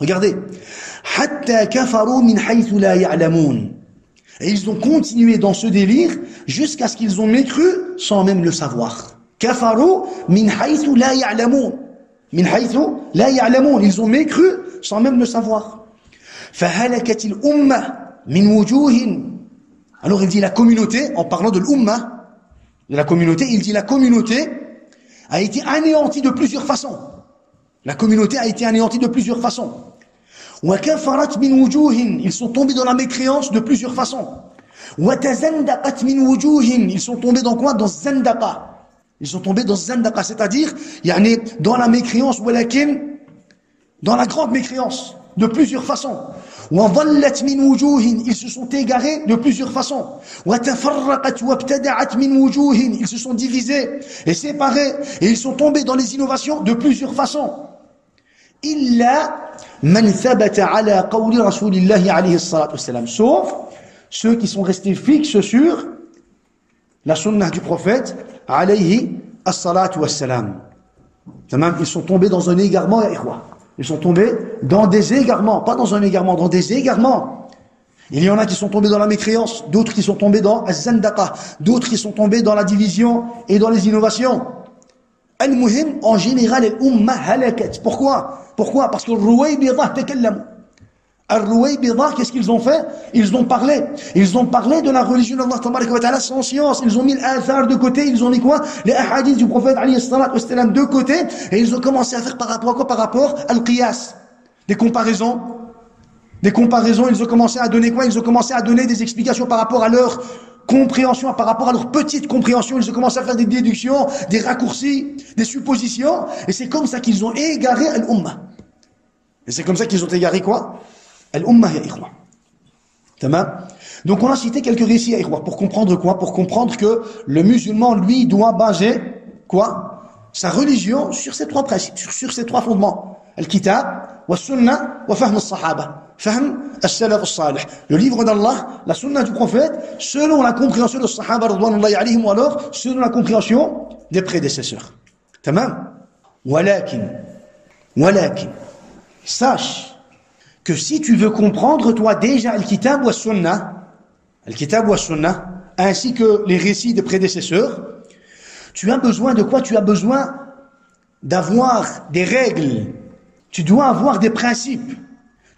Regardez. Hatta kafaru min haythu la ya'lamun. Et ils ont continué dans ce délire jusqu'à ce qu'ils ont mécru sans même le savoir. Kafaru min haythu la ya'lamun. Min haythu la ya'lamun. Ils ont mécru sans même le savoir. Fahalakat al-umma min wujuhin. Alors il dit la communauté, en parlant de l'umma, de la communauté, il dit la communauté a été anéantie de plusieurs façons. La communauté a été anéantie de plusieurs façons. وَكَفَرَتْ مِنْ وُجُوهٍ. Ils sont tombés dans la mécréance de plusieurs façons. وَتَزَنْدَقَتْ مِنْ وُجُوهٍ. Ils sont tombés dans quoi? Dans zandaqa. Ils sont tombés dans zandaqa, c'est-à-dire dans la mécréance, dans la grande mécréance, de plusieurs façons. وَضَلَّتْ مِنْ وُجُوهٍ. Ils se sont égarés de plusieurs façons. وَتَفَرَّقَتْ وَابْتَدَعَتْ مِنْ وُجُوهٍ. Ils se sont divisés et séparés et ils sont tombés dans les innovations de plusieurs façons. إِلَّا مَنْ ثَبَتَ عَلَى قَوْلِ رَسُولِ اللَّهِ عَلَيْهِ الصَّلَاةُ وَالسَّلَامُ. Sauf ceux qui sont restés fixes sur la sunnah du prophète alayhi as-salatu was-salam. Ils sont tombés dans un égarement, ya ikhwa. Ils sont tombés dans des égarements, pas dans un égarement, dans des égarements. Il y en a qui sont tombés dans la mécréance, d'autres qui sont tombés dans az-zandaqa, d'autres qui sont tombés dans la division et dans les innovations. Al-muhim, en général, l'umma halakat. Pourquoi? Parce que Ruwaybida takallamu. Al-Ruwaybida, qu'est-ce qu'ils ont fait? Ils ont parlé. Ils ont parlé de la religion d'Allah tabaraka wa ta'ala sans science. Ils ont mis l'athar de côté. Ils ont mis quoi? Les hadiths du prophète alayhi salatu wa salam de côté. Et ils ont commencé à faire par rapport à quoi? Par rapport à al-qiyas. Des comparaisons. Ils ont commencé à donner quoi? Ils ont commencé à donner des explications par rapport à leur compréhension, par rapport à leur petite compréhension. Ils ont commencé à faire des déductions, des raccourcis, des suppositions. Et c'est comme ça qu'ils ont égaré al-umma. Et c'est comme ça qu'ils ont égaré quoi? Al-umma ya ikhwa. Tamam. Donc on a cité quelques récits ya ikhwa. Pour comprendre quoi? Pour comprendre que le musulman, lui, doit baser quoi? Sa religion sur ces trois principes, sur ces trois fondements. Al-kitab, wa sunnah, wa fahm al-sahaba. Fahm al-salaf al-salih. Le livre d'Allah, la sunna du prophète, selon la compréhension des sahaba radwanullahi alayhim, ou alors selon la compréhension des prédécesseurs. Tamam. Walakin, sache que si tu veux comprendre, toi, déjà, al-kitab wa sunnah, ainsi que les récits des prédécesseurs, tu as besoin de quoi? Tu as besoin d'avoir des règles. Tu dois avoir des principes.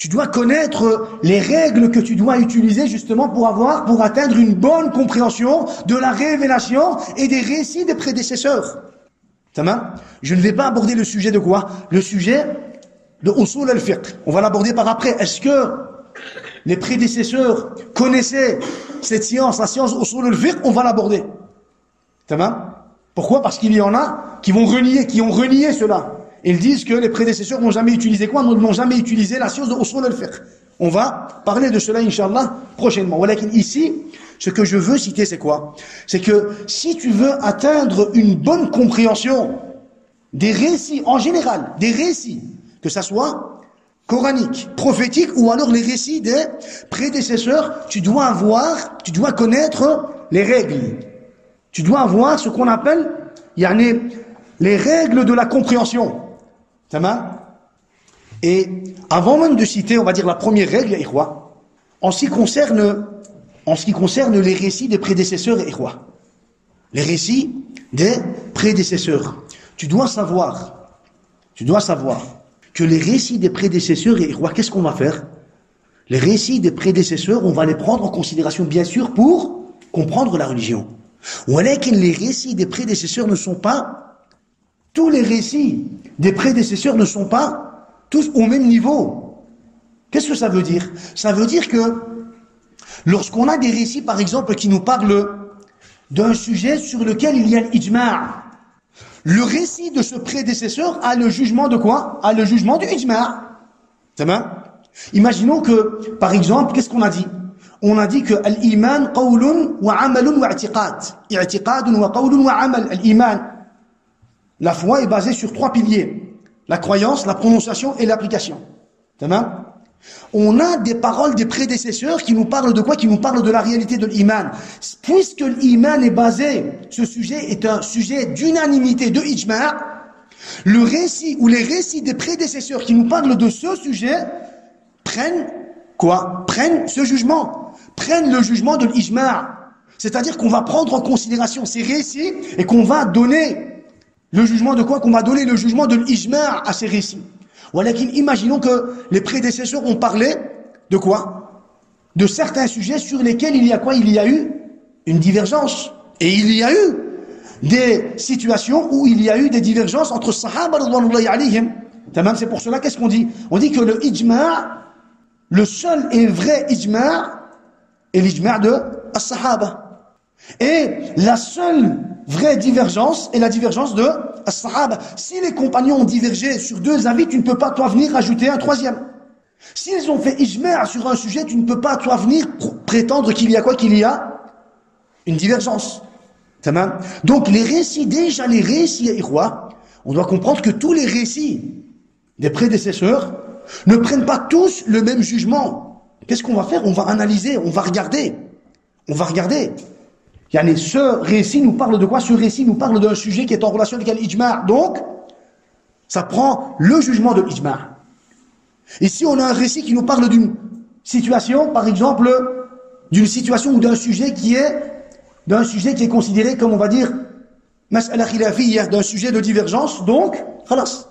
Tu dois connaître les règles que tu dois utiliser justement pour atteindre une bonne compréhension de la révélation et des récits des prédécesseurs. Tamam? Je ne vais pas aborder le sujet de quoi? Le sujet de usul al-fiqh. On va l'aborder par après. Est-ce que les prédécesseurs connaissaient cette science, la science usul al-fiqh? On va l'aborder. Tamam? Pourquoi? Parce qu'il y en a qui ont renié cela. Ils disent que les prédécesseurs n'ont jamais utilisé quoi? N'ont jamais utilisé la science de usul al-fiqh. On va parler de cela, Inch'Allah, prochainement. Voilà, ici, ce que je veux citer, c'est quoi? C'est que si tu veux atteindre une bonne compréhension des récits, en général, des récits, que ça soit coranique, prophétique, ou alors les récits des prédécesseurs, tu dois connaître les règles. Tu dois avoir ce qu'on appelle, les règles de la compréhension. Tamam? Et avant même de citer, on va dire la première règle, ikhwa, en ce qui concerne les récits des prédécesseurs, ikhwa, les récits des prédécesseurs, tu dois savoir que les récits des prédécesseurs, ikhwa, qu'est-ce qu'on va faire? Les récits des prédécesseurs, on va les prendre en considération, bien sûr, pour comprendre la religion. Les récits des prédécesseurs ne sont pas, tous les récits des prédécesseurs ne sont pas tous au même niveau. Qu'est-ce que ça veut dire? Ça veut dire que lorsqu'on a des récits, par exemple, qui nous parlent d'un sujet sur lequel il y a l'ijma', le récit de ce prédécesseur a le jugement de quoi? A le jugement du ijma'. C'est bien? Imaginons que, par exemple, qu'est-ce qu'on a dit? On a dit que l'iman qawlun wa amalun wa i'tiqad. I'tiqadun wa qawlun wa amal. L'iman, la foi est basée sur 3 piliers. La croyance, la prononciation et l'application. Tamam? On a des paroles des prédécesseurs qui nous parlent de quoi? Qui nous parlent de la réalité de l'iman. Puisque l'iman est basé, ce sujet est un sujet d'unanimité, de ijma', le récit ou les récits des prédécesseurs qui nous parlent de ce sujet prennent quoi? Prennent ce jugement. Prennent le jugement de l'ijma'. C'est-à-dire qu'on va prendre en considération ces récits et qu'on va donner le jugement de quoi? Qu'on va donner le jugement de l'ijma' à ces récits. Voilà, imaginons que les prédécesseurs ont parlé de quoi? De certains sujets sur lesquels il y a quoi? Il y a eu une divergence. Et il y a eu des situations où il y a eu des divergences entre Sahaba radhiyallahu alayhim. C'est pour cela, qu'est-ce qu'on dit? On dit que le ijma', le seul et vrai ijma' est l'ijma' de as-Sahaba. Et la seule vraie divergence est la divergence de as-Sahaba. Si les compagnons ont divergé sur 2 avis, tu ne peux pas, toi, venir ajouter un 3e. S'ils ont fait ijma' sur un sujet, tu ne peux pas, toi, venir prétendre qu'il y a quoi? Qu'il y a une divergence. Donc, les récits, on doit comprendre que tous les récits des prédécesseurs ne prennent pas tous le même jugement. Qu'est-ce qu'on va faire? On va analyser, on va regarder. Ce récit nous parle de quoi? Ce récit nous parle d'un sujet qui est en relation avec l'ijma'. Donc, ça prend le jugement de l'ijma'. Ici, on a un récit qui nous parle d'une situation, par exemple, d'une situation ou d'un sujet qui est considéré comme, on va dire, mas'ala khilafiyya, d'un sujet de divergence. Donc, khalas.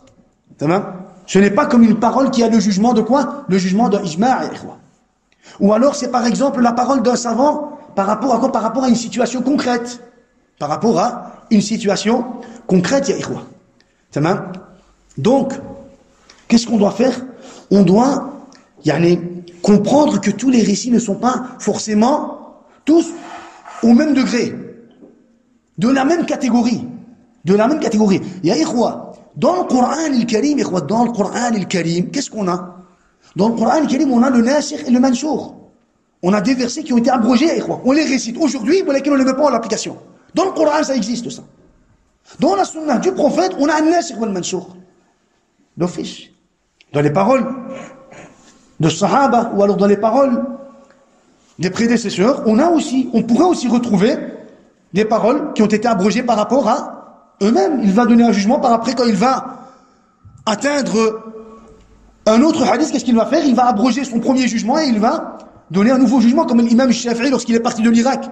Ce n'est pas comme une parole qui a le jugement de quoi? Le jugement de l'ijma'. Ou alors, c'est par exemple la parole d'un savant par rapport à quoi? Par rapport à une situation concrète. Par rapport à une situation concrète, ya ikhwa. Donc, qu'est-ce qu'on doit faire? On doit comprendre que tous les récits ne sont pas forcément tous au même degré, de la même catégorie. Ya ikhwa, dans le Coran al-Karim, qu'est-ce qu'on a? Dans le Coran al-Karim, on a le nasikh et le mansukh. On a des versets qui ont été abrogés, on les récite aujourd'hui, mais on ne les met pas en application. Dans le Coran, ça existe, ça. Dans la sunna du prophète, on a un nasikh et un mansukh. D'office. Dans les paroles de Sahaba, ou alors dans les paroles des prédécesseurs, on pourrait aussi retrouver des paroles qui ont été abrogées par rapport à eux-mêmes. Il va donner un jugement par après, quand il va atteindre un autre hadith, qu'est-ce qu'il va faire? Il va abroger son premier jugement et il va donner un nouveau jugement, comme l'imam Shafi'i lorsqu'il est parti de l'Irak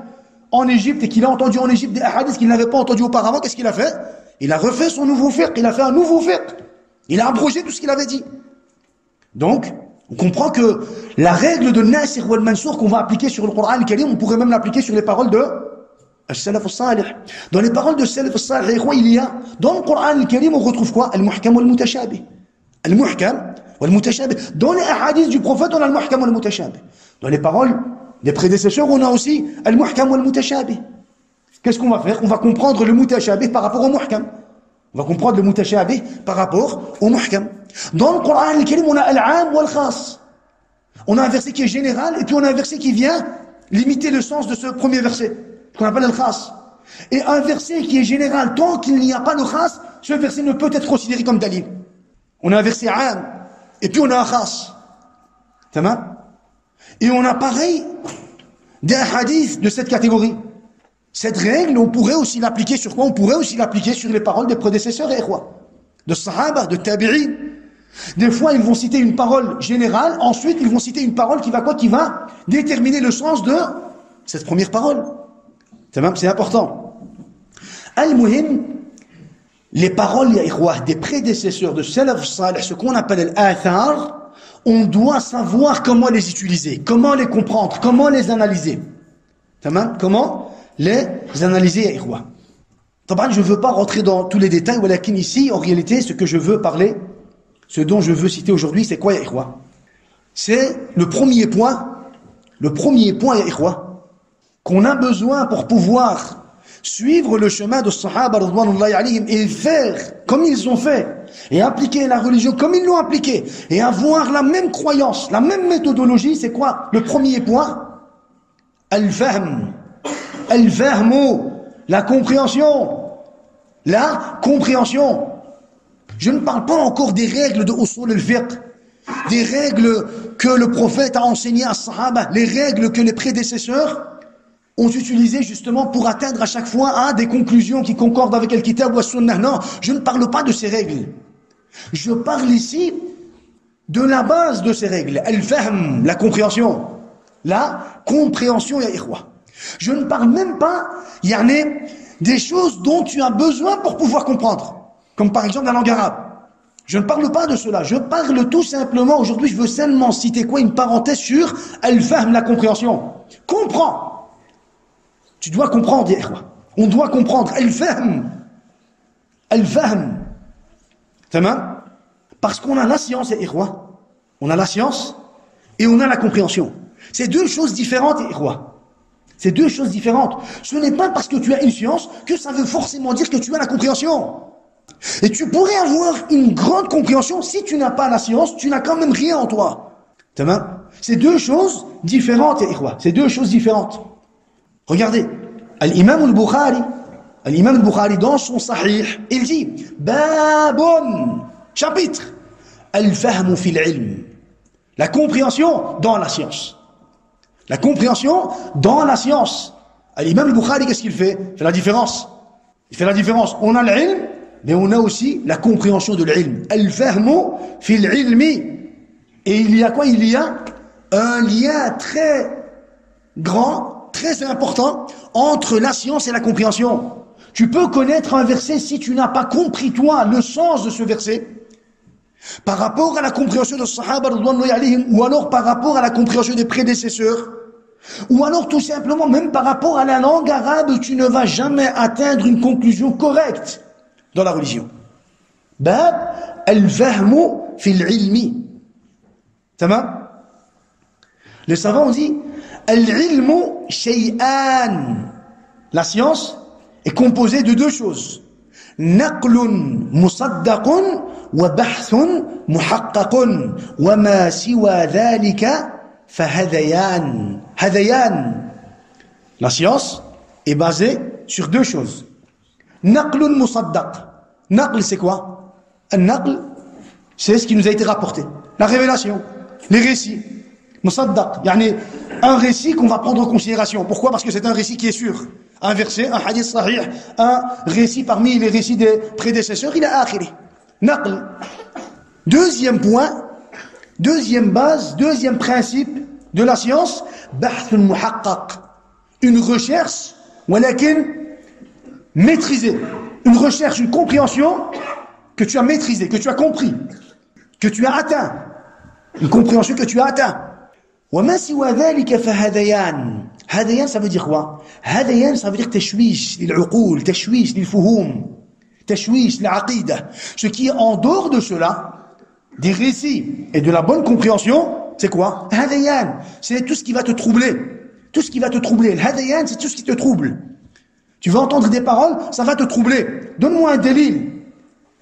en Égypte et qu'il a entendu en Égypte des hadiths qu'il n'avait pas entendu auparavant. Qu'est-ce qu'il a fait? Il a refait son nouveau fiqh, il a fait un nouveau fiqh. Il a abrogé tout ce qu'il avait dit. Donc, On comprend que la règle de Nasir wal Mansour qu'on va appliquer sur le Coran al-Karim, on pourrait même l'appliquer sur les paroles de Al-Salaf al-Salih. Dans les paroles de Salaf al-Salih, il y a, dans le Coran al-Karim, on retrouve quoi? Al-Muhkam wal-Mutashabih. Al-Muhkam wal-Mutashabih. Dans les hadiths du prophète, on a Al-Muhkam wal-Mutashabih. Dans les paroles des prédécesseurs, on a aussi Al-Muhkam wal-Mutashabih. Qu'est-ce qu'on va faire? On va comprendre le Mutashabih par rapport au Muhkam. On va comprendre le Mutashabih par rapport au Muhkam. Dans le Coran al-Karim, on a Al-Am wal-Khas. On a un verset qui est général, et puis on a un verset qui vient limiter le sens de ce premier verset, qu'on appelle Al-Khas. Et un verset qui est général, tant qu'il n'y a pas le Khas, ce verset ne peut être considéré comme dalil. On a un verset Am, et puis on a un Khas. Tamam? Et on a pareil des hadiths de cette catégorie. Cette règle, on pourrait aussi l'appliquer sur quoi? On pourrait aussi l'appliquer sur les paroles des prédécesseurs et quoi? De Sahaba, de Tabi'in. Des fois, ils vont citer une parole générale, ensuite, ils vont citer une parole qui va quoi? Qui va déterminer le sens de cette première parole. C'est important. Al-Muhim, les paroles, ya ikhwah, des prédécesseurs de Salaf Salih, ce qu'on appelle al-Athar, on doit savoir comment les utiliser, comment les comprendre, comment les analyser. Comment les analyser, ya ikhwah. Je ne veux pas rentrer dans tous les détails, mais ici, en réalité, ce que je veux parler, ce dont je veux citer aujourd'hui, c'est quoi, ya ikhwah? C'est le premier point, ya ikhwah, qu'on a besoin pour pouvoir suivre le chemin de Sahaba radhwanullahi alayhim et faire comme ils ont fait, et appliquer la religion comme ils l'ont appliquée, et avoir la même croyance, la même méthodologie. C'est quoi le premier point? Al-Fahm. Al-Fahmu, la compréhension. La compréhension. Je ne parle pas encore des règles de Usul al-Fiqh, des règles que le prophète a enseignées à Sahaba, les règles que les prédécesseurs ont utilisées justement pour atteindre à chaque fois à des conclusions qui concordent avec le Kitab ou Sunnah. Non, je ne parle pas de ces règles. Je parle ici de la base de ces règles. Al-Fahm, la compréhension. La compréhension, ya ikhwa. Je ne parle même pas, des choses dont tu as besoin pour pouvoir comprendre. Comme par exemple la langue arabe. Je ne parle pas de cela. Je parle tout simplement, aujourd'hui, je veux seulement citer quoi? Une parenthèse sur Al-Fahm, la compréhension. Comprends. Tu dois comprendre, ya ikhwa. On doit comprendre. Al-Fahm. Al-Fahm. Tamam? Parce qu'on a la science, ya ikhwa. On a la science et on a la compréhension. C'est deux choses différentes, ya ikhwa. C'est deux choses différentes. Ce n'est pas parce que tu as une science que ça veut forcément dire que tu as la compréhension. Et tu pourrais avoir une grande compréhension si tu n'as pas la science, tu n'as quand même rien en toi. C'est deux choses différentes, ya ikhwa. C'est deux choses différentes. Regardez, Al-Imam al-Bukhari dans son Sahih, il dit Babun, chapitre, Al-Fahmu fil ilm, la compréhension dans la science. La compréhension dans la science. L'imam al-Bukhari, qu'est-ce qu'il fait? Il fait la différence. Il fait la différence. On a l'ilm, mais on a aussi la compréhension de l'ilm. Al-fahmu fil ilmi. Et il y a quoi? Il y a un lien très grand, très important entre la science et la compréhension. Tu peux connaître un verset si tu n'as pas compris, toi, le sens de ce verset. Par rapport à la compréhension de Sahaba radhwanullahi alayhim, ou alors par rapport à la compréhension des prédécesseurs, ou alors tout simplement même par rapport à la langue arabe, tu ne vas jamais atteindre une conclusion correcte dans la religion. Bab al-fahmu fil ilmi. Tamam? Les savants ont dit al-ilmu shay'an. La science est composée de deux choses. Naqlun musaddaqun wa bahthun muhaqqaqun wa ma siwa dhalika fahadayan. Hadayan. La science est basée sur deux choses. Naqlun musaddaq. Naql, c'est quoi? Un naql, c'est ce qui nous a été rapporté. La révélation, les récits. Musaddaq, un récit qu'on va prendre en considération. Pourquoi? Parce que c'est un récit qui est sûr. Un verset, un hadith sahih, un récit parmi les récits des prédécesseurs, il a akhiri. Naql. Deuxième point, deuxième base, deuxième principe de la science, bahthun muhaqqaq. Une recherche, walakin maîtrisée. Une recherche, une compréhension que tu as maîtrisée, que tu as compris, que tu as atteint. Une compréhension que tu as atteint. وَمَا سِوَى ذَلِكَ فَهَذَيَانِ هَذَيَانِ, ça veut dire quoi? هَذَيَانِ, ça veut dire تشويش للعقول, تشويش للفهوم, تشويش للعقيدة. Ce qui est en dehors de cela, des récits et de la bonne compréhension, c'est quoi? هَذَيَانِ, c'est tout ce qui va te troubler. Tout ce qui va te troubler. Le hadayan, c'est tout ce qui te trouble. Tu vas entendre des paroles, ça va te troubler. Donne-moi un délil.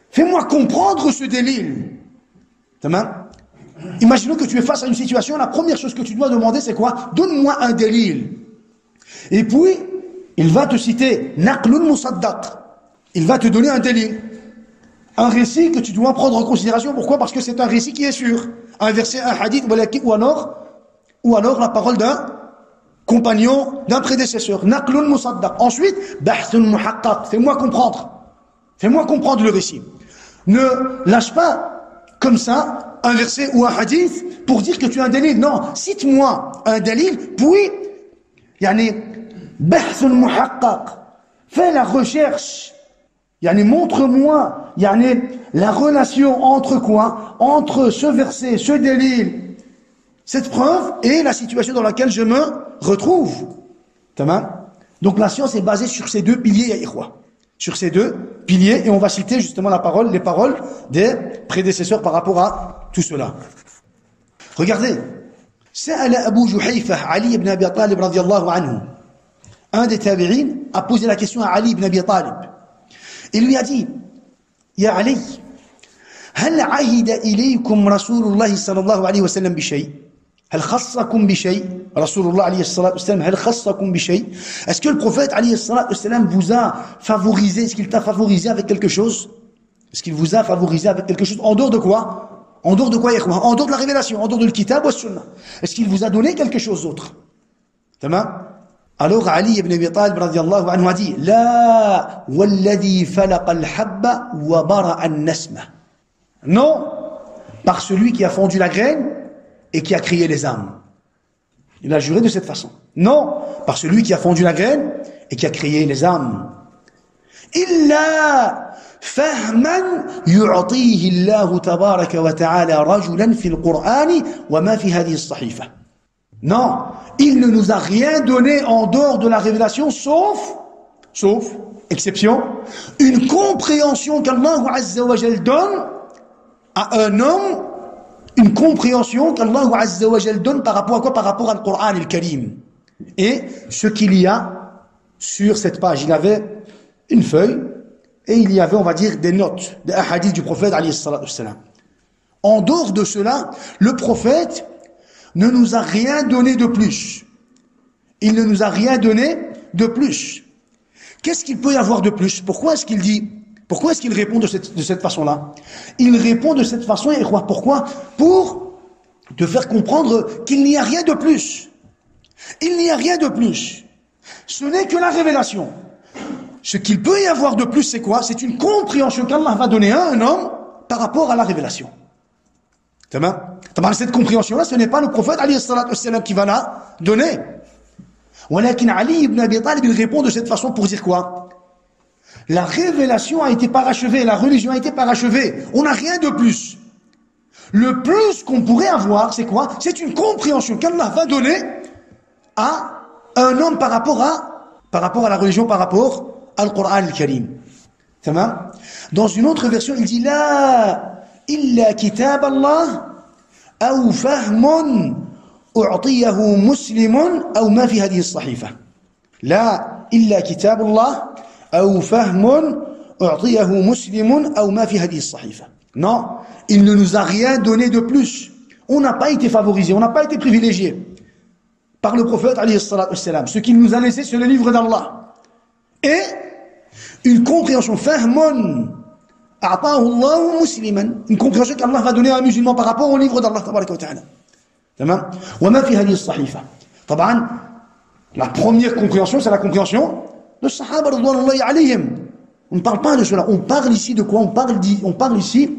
Fais-moi comprendre ce délil. Imaginons que tu es face à une situation, la première chose que tu dois demander, c'est quoi? Donne-moi un délil. Et puis, il va te citer naqlun musaddaq. Il va te donner un délil. Un récit que tu dois prendre en considération. Pourquoi? Parce que c'est un récit qui est sûr. Un verset, un hadith, ou alors la parole d'un compagnon, d'un prédécesseur. Naqlun musaddaq. Ensuite, bahthun muhaqqaq. Fais-moi comprendre. Fais-moi comprendre le récit. Ne lâche pas comme ça un verset ou un hadith pour dire que tu as un délil. Non, cite-moi un délil, puis, bahthun muhaqqaq. Fais la recherche. Montre-moi, la relation entre quoi? Entre ce verset, ce délil, cette preuve et la situation dans laquelle je me retrouve. Tamam? Donc la science est basée sur ces deux piliers, ya ikhwa. Sur ces deux piliers, et on va citer justement les paroles des prédécesseurs par rapport à tout cela. Regardez. Sa'ala Abu Juhayfa Ali ibn Abi Talib radiyallahu anhu. Un des tabi'in a posé la question à Ali ibn Abi Talib. Il lui a dit, Ya Ali, هل عهد إليكم رسول الله صلى الله عليه وسلم بشيء؟ هل خصكم بشيء؟ رسول الله عليه الصلاة والسلام هل خصكم بشيء؟ Est-ce que le prophète عليه الصلاة والسلام vous a favorisé? Est-ce qu'il t'a favorisé avec quelque chose? Est-ce qu'il vous a favorisé avec quelque chose? En dehors de quoi? En dehors de quoi, ikhwa? En dehors de la révélation, en dehors de le kitab ou sunnah. Est-ce qu'il vous a donné quelque chose d'autre? Tamam? Alors Ali ibn Abi Talib radiyallahu anhu a dit, La walladhi falaqa al-habba wa bara'a an-nasma. Non, par celui qui a fondu la graine et qui a créé les âmes. Il a juré de cette façon. Non, par celui qui a fondu la graine et qui a créé les âmes. Illa fahman yu'tihi Allah tabaraka wa ta'ala rajulan fil Qur'ani wa ma fi hadhihi as-sahifa. Non, il ne nous a rien donné en dehors de la révélation, sauf, exception, une compréhension qu'Allah Azza wa Jal donne à un homme, une compréhension qu'Allah Azza wa Jal donne par rapport à quoi? Par rapport au Coran al-Karim. Et ce qu'il y a sur cette page, il y avait une feuille et il y avait, on va dire, des notes, des hadiths du prophète alayhi salatu wassalam. En dehors de cela, le prophète ne nous a rien donné de plus. Il ne nous a rien donné de plus. Qu'est-ce qu'il peut y avoir de plus? Pourquoi est-ce qu'il dit? Pourquoi est-ce qu'il répond de cette façon-là? Il répond de cette façon, et pourquoi? Pour te faire comprendre qu'il n'y a rien de plus. Il n'y a rien de plus. Ce n'est que la révélation. Ce qu'il peut y avoir de plus, c'est quoi? C'est une compréhension qu'Allah va donner à un homme par rapport à la révélation. Cette compréhension-là, ce n'est pas le prophète alayhi salatu wassalam qui va la donner. Walakin Ali ibn Abi Talib, il répond de cette façon pour dire quoi? La révélation a été parachevée, la religion a été parachevée. On n'a rien de plus. Le plus qu'on pourrait avoir, c'est quoi? C'est une compréhension qu'Allah va donner à un homme par rapport à la religion, par rapport au Coran al-Karim. Dans une autre version, il dit La إلا كتاب الله أو فهم أعطيه مسلم أو ما في هذه الصحيفة لا إلا كتاب الله أو فهم أعطيه مسلم أو ما في هذه الصحيفة. Non, il ne nous a rien donné de plus. On n'a pas été favorisé, on n'a pas été privilégié par le prophète alayhi salatu wassalam. Ce qu'il nous a laissé, c'est le livre d'Allah et une compréhension fahmun une compréhension qu'Allah va donner à un musulman par rapport au livre d'Allah tabaraka wa ta'ala. وما في هذه الصحيفة. طبعا la première compréhension, c'est la compréhension de Sahaba radhiyallahu alayhim. On ne parle pas de cela. On parle ici de quoi? On parle ici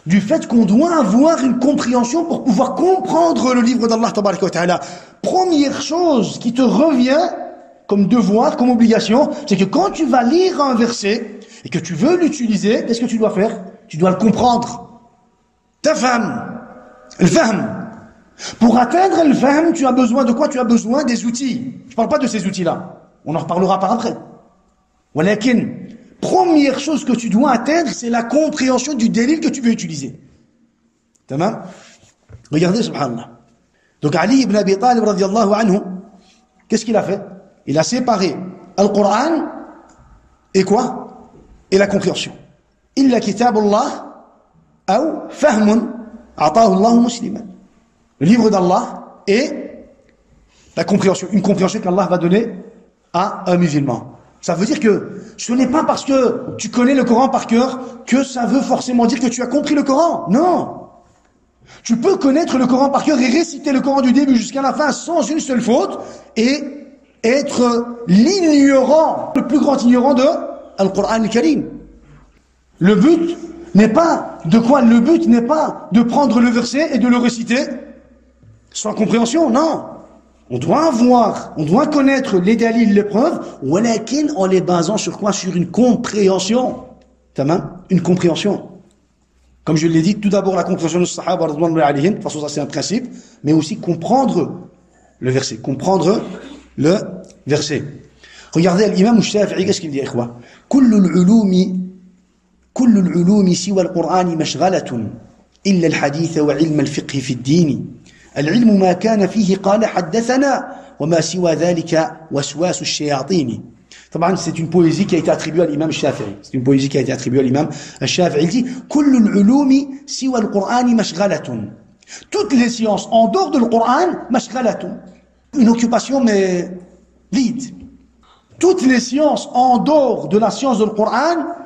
du fait qu'on doit avoir une compréhension pour pouvoir comprendre le livre d'Allah tabaraka wa ta'ala. Première chose qui te revient comme devoir, comme obligation, c'est que quand tu vas lire un verset et que tu veux l'utiliser, qu'est-ce que tu dois faire? Tu dois le comprendre. Ta femme, Le fahm. Pour atteindre le fahm, tu as besoin de quoi? Tu as besoin des outils. Je ne parle pas de ces outils-là. On en reparlera par après. Walakin, première chose que tu dois atteindre, c'est la compréhension du délil que tu veux utiliser. Tamam? Regardez, subhanallah. Donc Ali ibn Abi Talib, radiyallahu anhu, qu'est-ce qu'il a fait? Il a séparé le Coran et quoi? Et la compréhension. Illa kitabullah ou fahmun a'tahu Allah musliman. Le livre d'Allah et la compréhension. Une compréhension qu'Allah va donner à un musulman. Ça veut dire que ce n'est pas parce que tu connais le Coran par cœur que ça veut forcément dire que tu as compris le Coran. Non. Tu peux connaître le Coran par cœur et réciter le Coran du début jusqu'à la fin sans une seule faute et être l'ignorant, le plus grand ignorant de Al-Qur'an al-Karim. Le but n'est pas de quoi? Le but n'est pas de prendre le verset et de le réciter sans compréhension, non. On doit connaître les dalils, les preuves, walakin en les basant sur quoi? Sur une compréhension. Tamam? Une compréhension. Comme je l'ai dit, tout d'abord la compréhension de Sahaba, de toute façon ça c'est un principe, mais aussi comprendre le verset. Comprendre le verset. Regardez l'imam Shafi'i, qu'est-ce qu'il dit, ikhwa? كل العلوم سوى القرآن مشغلة إلا الحديث وعلم الفقه في الدين العلم ما كان فيه قال حدثنا وما سوى ذلك وسواس الشياطين. طبعا c'est une poésie qui a été attribuée à l'imam Shafi'i. C'est une poésie qui a été attribuée à l'imam Shafi'i. Il dit كل العلوم سوى القرآن مشغلة. Toutes les sciences en dehors du Coran, مشغلة. Une occupation mais vide. Toutes les sciences en dehors de la science du Coran,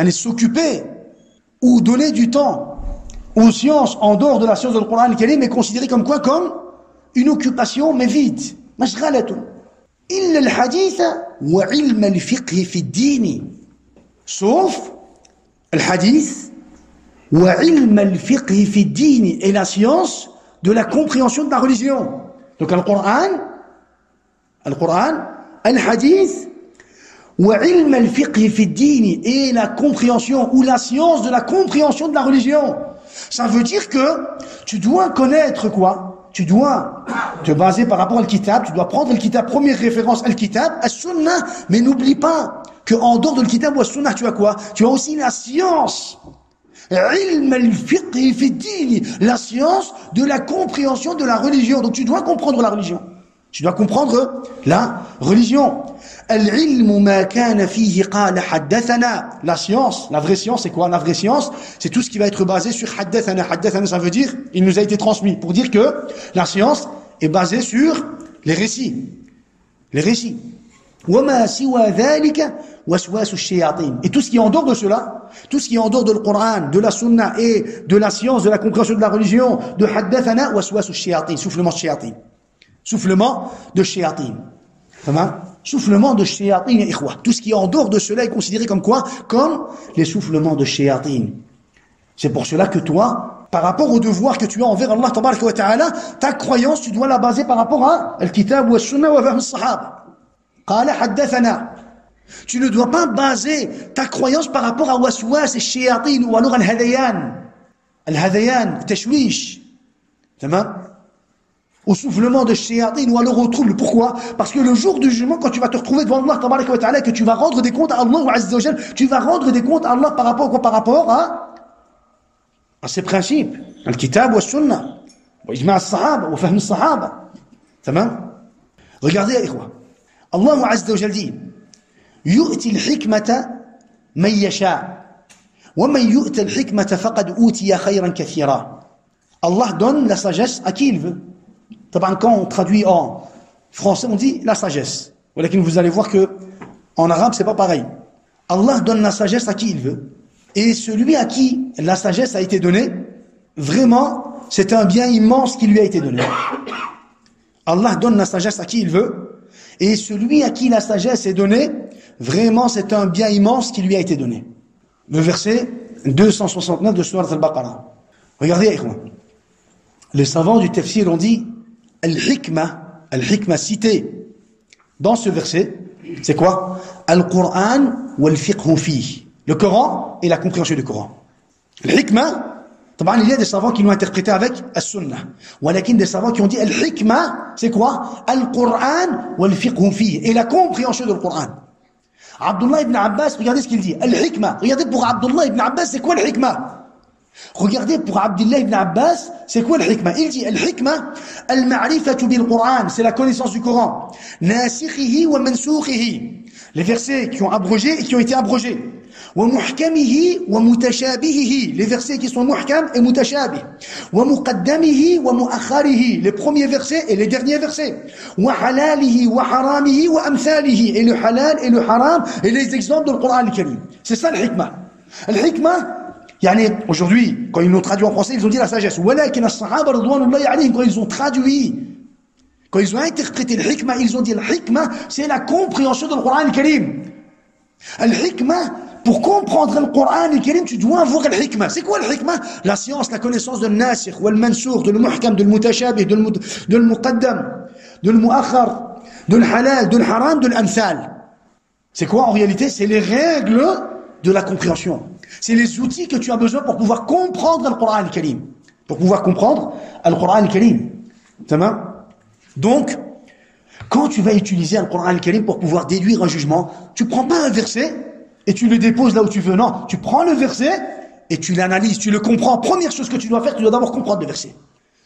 s'occuper ou donner du temps aux sciences en dehors de la science du Coran est considérée comme quoi? Comme une occupation mais vide. مشغلة إلا الحديث وعلم الفقه في الدين. Sauf le hadith وعلم الفقه في الدين et la science de la compréhension de la religion. Donc le Coran, le hadith وعلم الفقه في الدين et la compréhension ou la science de la compréhension de la religion. Ça veut dire que tu dois connaître quoi? Tu dois te baser par rapport au kitab, tu dois prendre le kitab, première référence al kitab, al sunnah, mais n'oublie pas que en dehors de le kitab ou al sunnah, tu as quoi? Tu as aussi la science. Ilm al-fiqh fi ad-din, la science de la compréhension de la religion. Donc tu dois comprendre la religion. Tu dois comprendre la religion. Al-ilm ma kana fihi qala haddathana. La science, la vraie science, c'est quoi? La vraie science, c'est tout ce qui va être basé sur haddathana. Haddathana, ça veut dire, il nous a été transmis. Pour dire que la science est basée sur les récits. Les récits. وَمَا سِوَى ذَلِكَ وَسْوَاسُ الشَّيَاطِينِ. Et tout ce qui est en dehors de cela, tout ce qui est en dehors de le Coran, de la Sunna et de la science, de la compréhension de la religion, de haddathana, وَسْوَاسُ الشَّيَاطِينِ. Soufflement de shayatin. Soufflement de shayatin. Soufflement de shayatin, ikhwa. Tout ce qui est en dehors de cela est considéré comme quoi? Comme les soufflements de shayatin. C'est pour cela que toi, par rapport au devoir que tu as envers Allah tabaraka wa ta'ala, ta croyance, tu dois la baser par rapport à al-kitab wa al-sunnah wa fahm al-sahaba. Qala haddathana. Tu ne dois pas baser ta croyance par rapport à waswas et shayatin ou alors al-hadayan. Al-hadayan, tashwish. Tamam? Au soufflement de shayatin ou alors au trouble. Pourquoi? Parce que le jour du jugement, quand tu vas te retrouver devant Allah tabaraka wa ta'ala et que tu vas rendre des comptes à Allah azza wa jal, tu vas rendre des comptes à Allah par rapport à quoi? Par rapport à ces principes. Al-kitab wa sunnah. Wa ijma' al-sahaba wa fahm al-sahaba. Tamam? Regardez, ikhwa. Allah azza wa jal dit يؤتي الحكمة من يشاء ومن يؤتى الحكمة فقد أوتي خيرا كثيرا. Allah donne la sagesse à qui il veut. Quand on traduit en français, on dit la sagesse. Vous allez voir que en arabe, c'est pas pareil. Allah donne la sagesse à qui il veut. Et celui à qui la sagesse a été donnée, vraiment, c'est un bien immense qui lui a été donné. Allah donne la sagesse à qui il veut. Et celui à qui la sagesse est donnée, vraiment, c'est un bien immense qui lui a été donné. Le verset 269 de Surat al-Baqarah. Regardez, les savants du tafsir ont dit Al-Hikmah cité dans ce verset, c'est quoi? Al-Qur'an wal-fiqhu fihi. Le Coran et la compréhension du Coran. Al-Hikmah, Il y a des savants qui l'ont interprété avec as-sunnah. Walakin des savants qui ont dit al-hikmah, c'est quoi? Al-Qur'an wal-fiqhu fihi. Et la compréhension du Coran. Abdullah ibn Abbas, regardez ce qu'il dit. Al-hikmah. Regardez pour Abdullah ibn Abbas, c'est quoi al-hikmah? Regardez pour Abdullah ibn Abbas, c'est quoi al-hikmah? Il dit al-hikmah, al-ma'rifatu bil-Qur'an, c'est la connaissance du Coran. Nasikhihi wa mansukhihi. Les versets qui ont abrogé et qui ont été abrogés. ومحكمه ومتشابهه les versets qui sont muhkam et mutashabih ومقدمه ومؤخره les premiers versets et les derniers versets وحلاله وحرامه وأمثاله et le halal et le haram et les exemples du Coran al-Karim. C'est ça le hikmah. Le hikmah, aujourd'hui, quand ils l'ont traduit en français, ils ont dit la sagesse. ولكن الصحابة رضوان الله عليهم, quand ils ont traduit, quand ils ont interprété le hikmah, ils ont dit le hikmah, c'est la compréhension du Coran al-Karim. Le hikmah, pour comprendre le Coran al-Karim, tu dois avoir le hikmah. C'est quoi le hikmah? La science, la connaissance de nasikh, ou le mansour, de le muhkam, de le mutashabih, de le muqaddam, de le muakhar, de le halal, de le haram, de l'amthal. C'est quoi en réalité? C'est les règles de la compréhension. C'est les outils que tu as besoin pour pouvoir comprendre le Coran al-Karim. Pour pouvoir comprendre le Coran al-Karim. Donc, quand tu vas utiliser le Coran al-Karim pour pouvoir déduire un jugement, tu prends pas un verset et tu le déposes là où tu veux. Non, tu prends le verset et tu l'analyses, tu le comprends. Première chose que tu dois faire, tu dois d'abord comprendre le verset.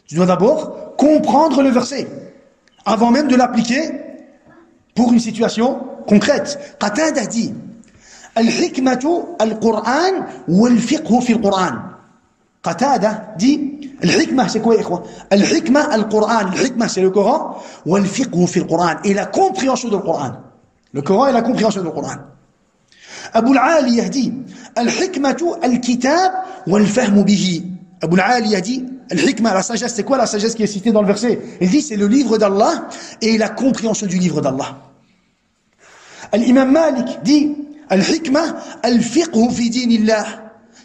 Tu dois d'abord comprendre le verset avant même de l'appliquer pour une situation concrète. Qatada dit al-hikmatu al-Qur'an wal-fiqhu fi al-Qur'an. Qatada dit al-hikmah, c'est quoi, ikhwa? Al-hikmah al-Qur'an. Al-hikmah, c'est le Coran. Wal-fiqhu fi al-Qur'an. Et la compréhension du Coran. Le Coran et la compréhension du Coran. Abu al-Aliyah dit al-hikmatu al-kitab wal-fahmu bihi. Abu al-Aliyah dit al-hikmah, la sagesse, c'est quoi la sagesse qui est citée dans le verset? Il dit c'est le livre d'Allah et la compréhension du livre d'Allah. Al-Imam Malik dit al-hikmah al-fiqhu fi dinillah.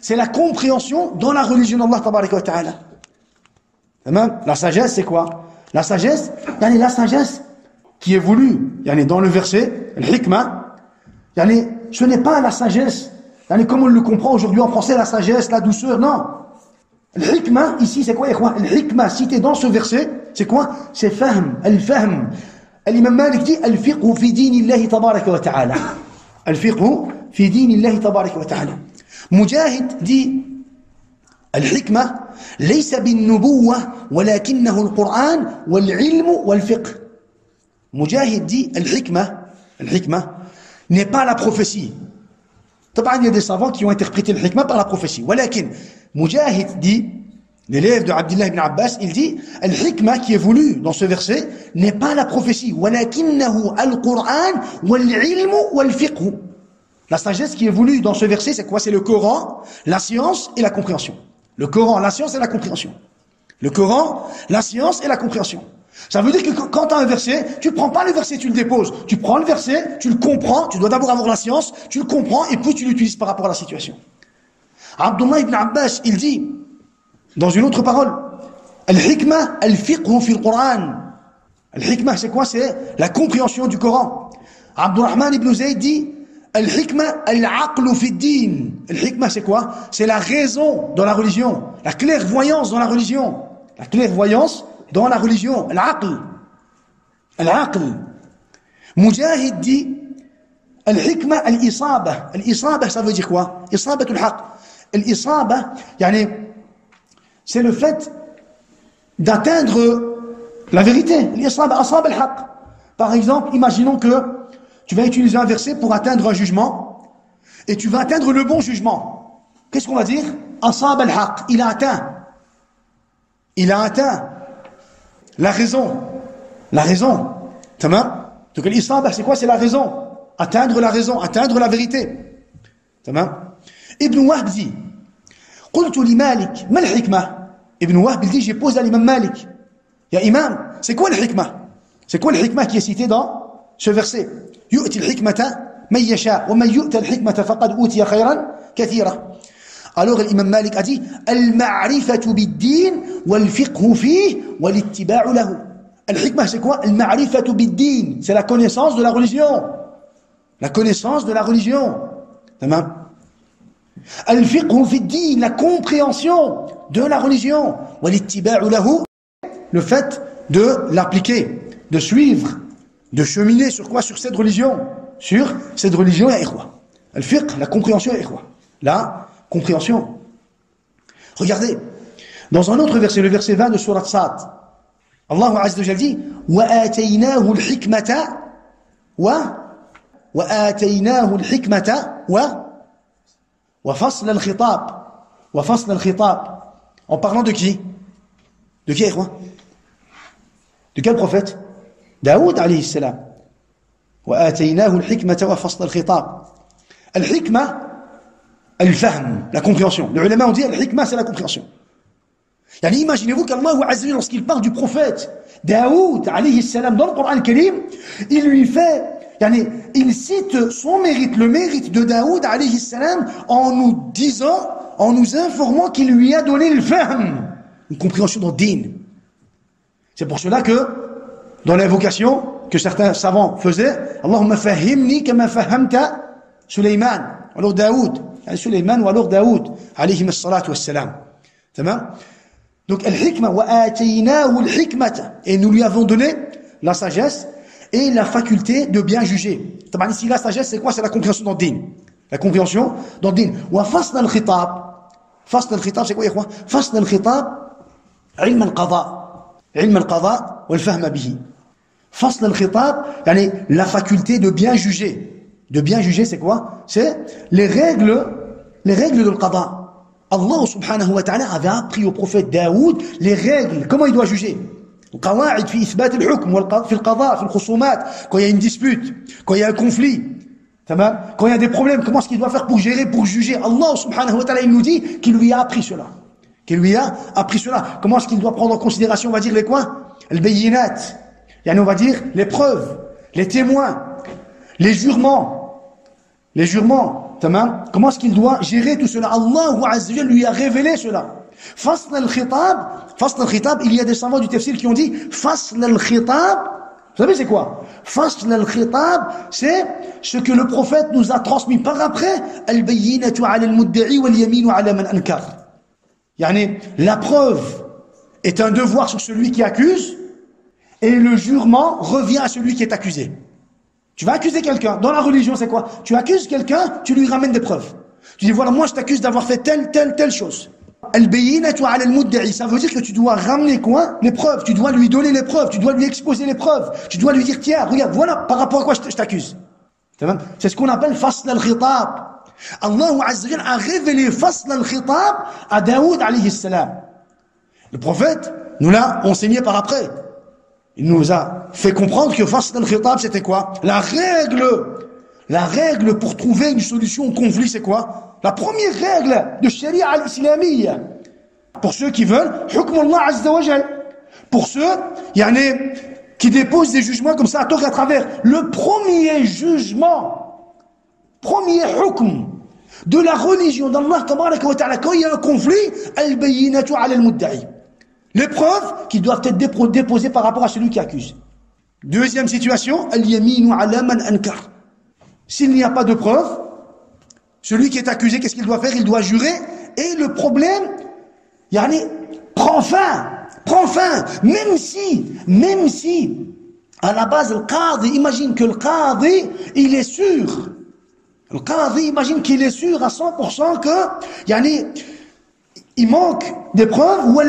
C'est la compréhension dans la religion d'Allah tabaraka wa ta'ala. La sagesse, c'est quoi? La sagesse, la sagesse qui est voulue dans le verset, al-hikmah, ce n'est pas la sagesse, comme on le comprend aujourd'hui en français, la sagesse, la douceur, non. Al-hikmah, ici, c'est quoi? Al-hikmah, cité dans ce verset, c'est quoi? C'est fahm, al-fahm. L'imam Malik dit al-fiqhu fi dinillahi tabaraka wa ta'ala. Al-fiqhu fi dinillahi tabaraka wa ta'ala. Mujahid dit الحكمة ليس بالنبوة ولكنه القرآن والعلم والفقه. Mujahid dit الحكمة n'est pas la prophétie. Il y a des savants qui ont interprété le hikmah par la prophétie. ولكن Mujahid dit, l'élève de Abdullah ibn Abbas, il dit al-hikmah qui est voulu dans ce verset n'est pas la prophétie. ولكنه القرآن والعلم والفقه. La sagesse qui est voulue dans ce verset, c'est quoi? C'est le Coran, la science et la compréhension. Le Coran, la science et la compréhension. Le Coran, la science et la compréhension. Ça veut dire que quand tu as un verset, tu ne prends pas le verset, tu le déposes. Tu prends le verset, tu le comprends, tu dois d'abord avoir la science, tu le comprends et puis tu l'utilises par rapport à la situation. Abdullah ibn Abbas, il dit, dans une autre parole, al-hikmah al-fiqhu fi al-Qur'an. Al-hikmah, c'est quoi? C'est la compréhension du Coran. Abdurrahman ibn Zayd dit, al-hikmah al-aqlu fi ad-din. Al-hikmah, c'est quoi? C'est la raison dans la religion, la clairvoyance dans la religion. La clairvoyance dans la religion, al-aql. Al-aql. Mujahid dit al-hikmah al-isabah. Al-isabah, ça veut dire quoi? Isabatul haqq. Al-isabah, c'est le fait d'atteindre la vérité. Al-isabah, asab al-haqq. Par exemple, imaginons que tu vas utiliser un verset pour atteindre un jugement et tu vas atteindre le bon jugement. Qu'est-ce qu'on va dire? Asab al-haqq. Il a atteint. Il a atteint la raison. La raison. Tamam? Donc l'isabah, c'est quoi? C'est la raison. Atteindre la raison, atteindre la vérité. Tamam? Ibn Wahb dit, قلت لمالك ما الحكمة? Ibn Wahb dit, j'ai posé à l'imam Malik. Ya imam, c'est quoi le hikmah? C'est quoi le hikmah qui est cité dans ce verset? يؤتي الحكمة من يشاء ومن يؤتى الحكمة فقد أوتي خيرا كثيرا. Alors l'imam Malik a dit المعرفة بالدين والفقه فيه والاتباع له. الحكمة c'est quoi? المعرفة بالدين, c'est la connaissance de la religion. La connaissance de la religion. Tamam. الفقه في الدين, la compréhension de la religion. وَالِاتِّبَاعُ لَهُ, le fait de l'appliquer, de suivre, de cheminer sur quoi? Sur cette religion. Sur cette religion, ya ikhwa. Al-fiqh, la compréhension, ya ikhwa. La compréhension. Regardez, dans un autre verset, le verset 20 de Surat Sad, Allah Azza wa Jalla dit وَآتَيْنَاهُ الْحِكْمَةَ وَآتَيْنَاهُ الْحِكْمَةَ وَفَصْلَ الْخِطَابِ وَفَصْلَ الْخِطَابِ. En parlant de qui? De qui, ikhwa? De quel prophète? Daoud alayhi salam. وآتيناه الحكمة وفصل الخطاب. الحكمة الفهم, la compréhension. Les ulama ont dit الحكمة c'est la compréhension. Yani, imaginez-vous qu'Allah Azza wa Jalla, lorsqu'il parle du prophète Daoud alayhi salam dans le Coran al-Karim, il lui fait, il cite son mérite, le mérite de Daoud alayhi salam, en nous disant, en nous informant qu'il lui a donné le fahm, une compréhension dans le din. C'est pour cela que dans l'invocation que certains savants faisaient, Allahumma fahimni kama fahamta Sulaiman, alors Daoud, Sulaiman ou alors Daoud, alayhi as-salatu was-salam. Donc, al-hikma, wa ataynahu al-hikmata, et nous lui avons donné la sagesse et la faculté de bien juger. Ici, la sagesse, c'est quoi? C'est la compréhension dans le din. La compréhension dans le din. Wa fasl al-khitab. Fasl al-khitab, c'est quoi, ikhwa? Fasl al-khitab, ilm al-qada. Ilm al-qada, wa al-fahma bihi. Fasl al-khitab, la faculté de bien juger. De bien juger, c'est quoi? C'est les règles de l'qada. Allah subhanahu wa ta'ala avait appris au prophète Daoud les règles, comment il doit juger. القواعد في إثبات الحكم في القضاء في الخصومات, quand il y a une dispute, quand il y a un conflit, quand il y a des problèmes, comment est-ce qu'il doit faire pour gérer, pour juger. Allah subhanahu wa ta'ala, il nous dit qu'il lui a appris cela. Qu'il lui a appris cela. Comment est-ce qu'il doit prendre en considération, on va dire les quoi? Al-bayyinat. On va dire les preuves, les témoins, les jurements. Les jurements. Comment est-ce qu'il doit gérer tout cela? Allah Azza wa Jalla lui a révélé cela. Fasl al-khitab, il y a des savants du tafsir qui ont dit Fasl al-khitab, vous savez c'est quoi? Fasl al-khitab, c'est ce que le prophète nous a transmis par après. Al-bayyinatu ala al-mudda'i wal-yaminu ala man ankar. La preuve est un devoir sur celui qui accuse et le jurement revient à celui qui est accusé. Tu vas accuser quelqu'un. Dans la religion, c'est quoi? Tu accuses quelqu'un, tu lui ramènes des preuves. Tu dis, voilà, moi, je t'accuse d'avoir fait telle chose. Al-bayyinatu ala al-mudda'i, ça veut dire que tu dois ramener quoi? Les preuves. Tu dois lui donner les preuves. Tu dois lui exposer les preuves. Tu dois lui dire, tiens, regarde, voilà, par rapport à quoi je t'accuse. C'est ce qu'on appelle fasl al-khitab. Allah Azza wa Jalla a révélé fasl al-khitab à Daoud alayhi salam. Le prophète nous l'a enseigné par après. Il nous a fait comprendre que fasl al-khitab, c'était quoi? La règle pour trouver une solution au conflit, c'est quoi? La première règle de sharia al-islamiyya. Pour ceux qui veulent, hukm Allah Azza wa Jal. Pour ceux, qui déposent des jugements comme ça à tort et à travers. Le premier jugement, premier hukm de la religion d'Allah tabaraka wa ta'ala, quand il y a un conflit, al-bayyinatu ala al-mudda'i. Les preuves qui doivent être déposées par rapport à celui qui accuse. Deuxième situation, al-yaminu ala man ankar. S'il n'y a pas de preuve, celui qui est accusé, qu'est-ce qu'il doit faire? Il doit jurer. Et le problème, prend fin. Même si, à la base, le qadi imagine que le qadi, il est sûr. Le qadi imagine qu'il est sûr à 100% que, il manque des preuves, ou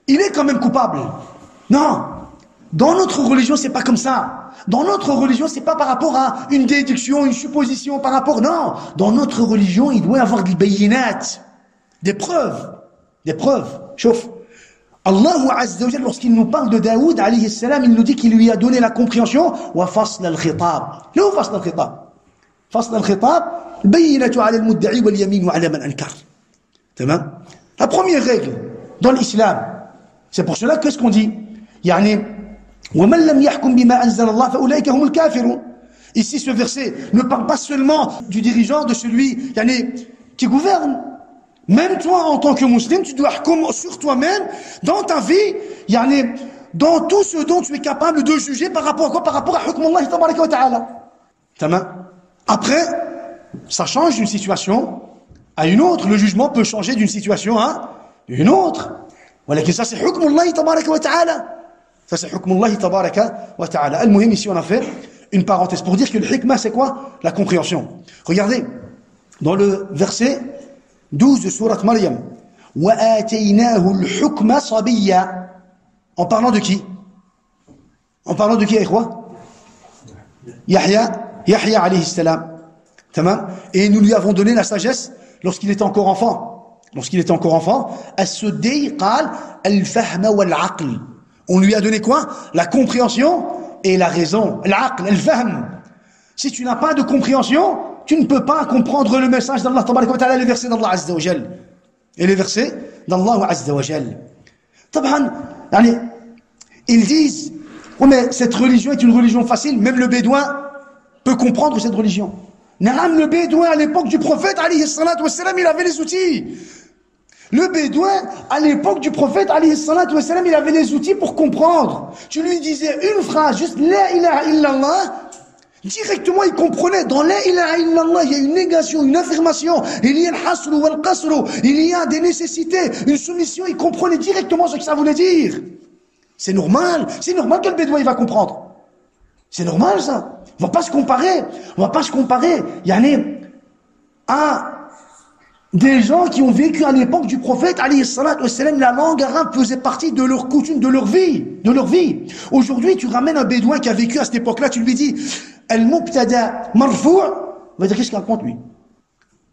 il est quand même coupable. Non. Dans notre religion, c'est pas comme ça. Dans notre religion, c'est pas par rapport à une déduction, une supposition, par rapport, non. Dans notre religion, il doit y avoir des bayinat, des preuves. Chauffe. Allah Azza wa Jalla, lorsqu'il nous parle de Daoud, alayhi salam, il nous dit qu'il lui a donné la compréhension, wa fasl al-khitab. Là où fasl al-khitab? Fasl al-khitab, bayinatu ala al-mudda'i wal yaminu ala man ankar. La première règle dans l'islam, c'est pour cela qu'est-ce qu'on dit? وَمَنْ لَمْ يَحْكُمْ بِمَا أَنزَلَ اللَّهُ فَأُولَئِكَ هُمُ الْكَافِرُونَ. Ici, ce verset ne parle pas seulement du dirigeant, de celui qui gouverne. Même toi, en tant que musulman, tu dois hukm sur toi-même, dans ta vie, dans tout ce dont tu es capable de juger par rapport à quoi? Par rapport à hukm Allah tabaraka wa ta'ala. Après, ça change d'une situation à une autre. Le jugement peut changer d'une situation à une autre. ولكن ça c'est حكم الله تبارك وتعالى. Ça c'est حكم الله تبارك وتعالى. المهم ici on a fait une parenthèse pour dire que le hikmah c'est quoi? La compréhension. Regardez dans le verset 12 de sourate Maryam. وآتيناه الحكم صبيا. En parlant de qui? En parlant de qui, ikhwa? Yahya alayhi salam. Tamam? Et nous lui avons donné la sagesse lorsqu'il était encore enfant. Lorsqu'il était encore enfant, as-suddi qal al-fahm wal-aql. On lui a donné quoi? La compréhension et la raison. Al-aql, al-fahm. Si tu n'as pas de compréhension, tu ne peux pas comprendre le message d'Allah tabaraka wa ta'ala, les versets d'Allah azza wa jal. Et les versets d'Allah azza wa jal. Taban, ils disent, oh mais cette religion est une religion facile, même le bédouin peut comprendre cette religion. Naam, le bédouin à l'époque du prophète alayhi salatu wassalam, il avait les outils. Le bédouin à l'époque du prophète alayhi salatu wassalam, il avait les outils pour comprendre. Tu lui disais une phrase, juste la ilaha illallah, directement il comprenait. Dans la ilaha illallah, il y a une négation, une affirmation, il y a le hasru wal qasru, il y a des nécessités, une soumission, il comprenait directement ce que ça voulait dire. C'est normal que le bédouin il va comprendre. C'est normal ça. On va pas se comparer, à des gens qui ont vécu à l'époque du prophète, alayhi salatu wassalam, la langue arabe faisait partie de leur coutume, de leur vie. Aujourd'hui, tu ramènes un bédouin qui a vécu à cette époque-là, tu lui dis, al-mubtada marfou', il va dire, qu'est-ce qu'il raconte lui?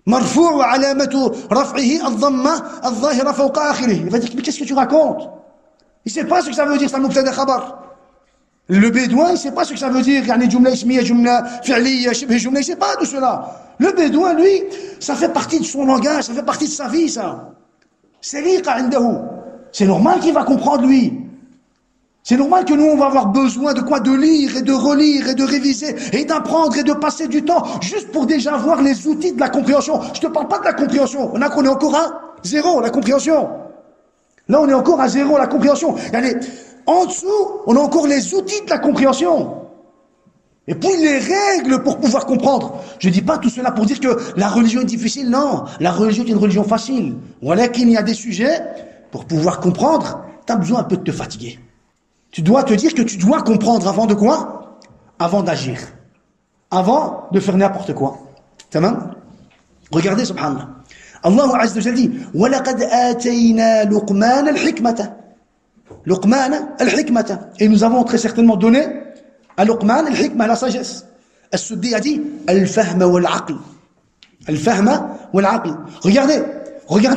Marfou' wa alamatu raf'ihi ad-dhamma adh-dhahira fawqa akhirih. Il va dire, mais qu'est-ce que tu racontes? Il sait pas ce que ça veut dire, ça mubtada khabar. Le bédouin, il sait pas ce que ça veut dire, yani jumla ismiya, jumla fi'liya, shibh jumla, il sait pas tout cela. Le bédouin, lui, ça fait partie de son langage, ça fait partie de sa vie, ça. C'est liqa indahu. C'est normal qu'il va comprendre, lui. C'est normal que nous, on va avoir besoin de quoi? De lire et de relire et de réviser et d'apprendre et de passer du temps juste pour déjà avoir les outils de la compréhension. Je te parle pas de la compréhension. On a qu'on est encore à zéro, la compréhension. Là, on est encore à zéro, la compréhension. Allez, en dessous, on a encore les outils de la compréhension. Et puis les règles pour pouvoir comprendre. Je dis pas tout cela pour dire que la religion est difficile, non. La religion est une religion facile. Voilà qu'il y a des sujets, pour pouvoir comprendre, tu as besoin un peu de te fatiguer. Tu dois te dire que tu dois comprendre avant de quoi? Avant d'agir. Avant de faire n'importe quoi. Tamam? Regardez, subhanallah. Allah Azza wa Jalla dit وَلَقَدْ آتَيْنَا لُقْمَانَ الْحِكْمَةَ Luqman al-hikmata. Et nous avons très certainement donné à Luqman al-hikmah, la sagesse. As-Suddi a dit al-fahma wal-aql. Al-fahma wal-aql. Regardez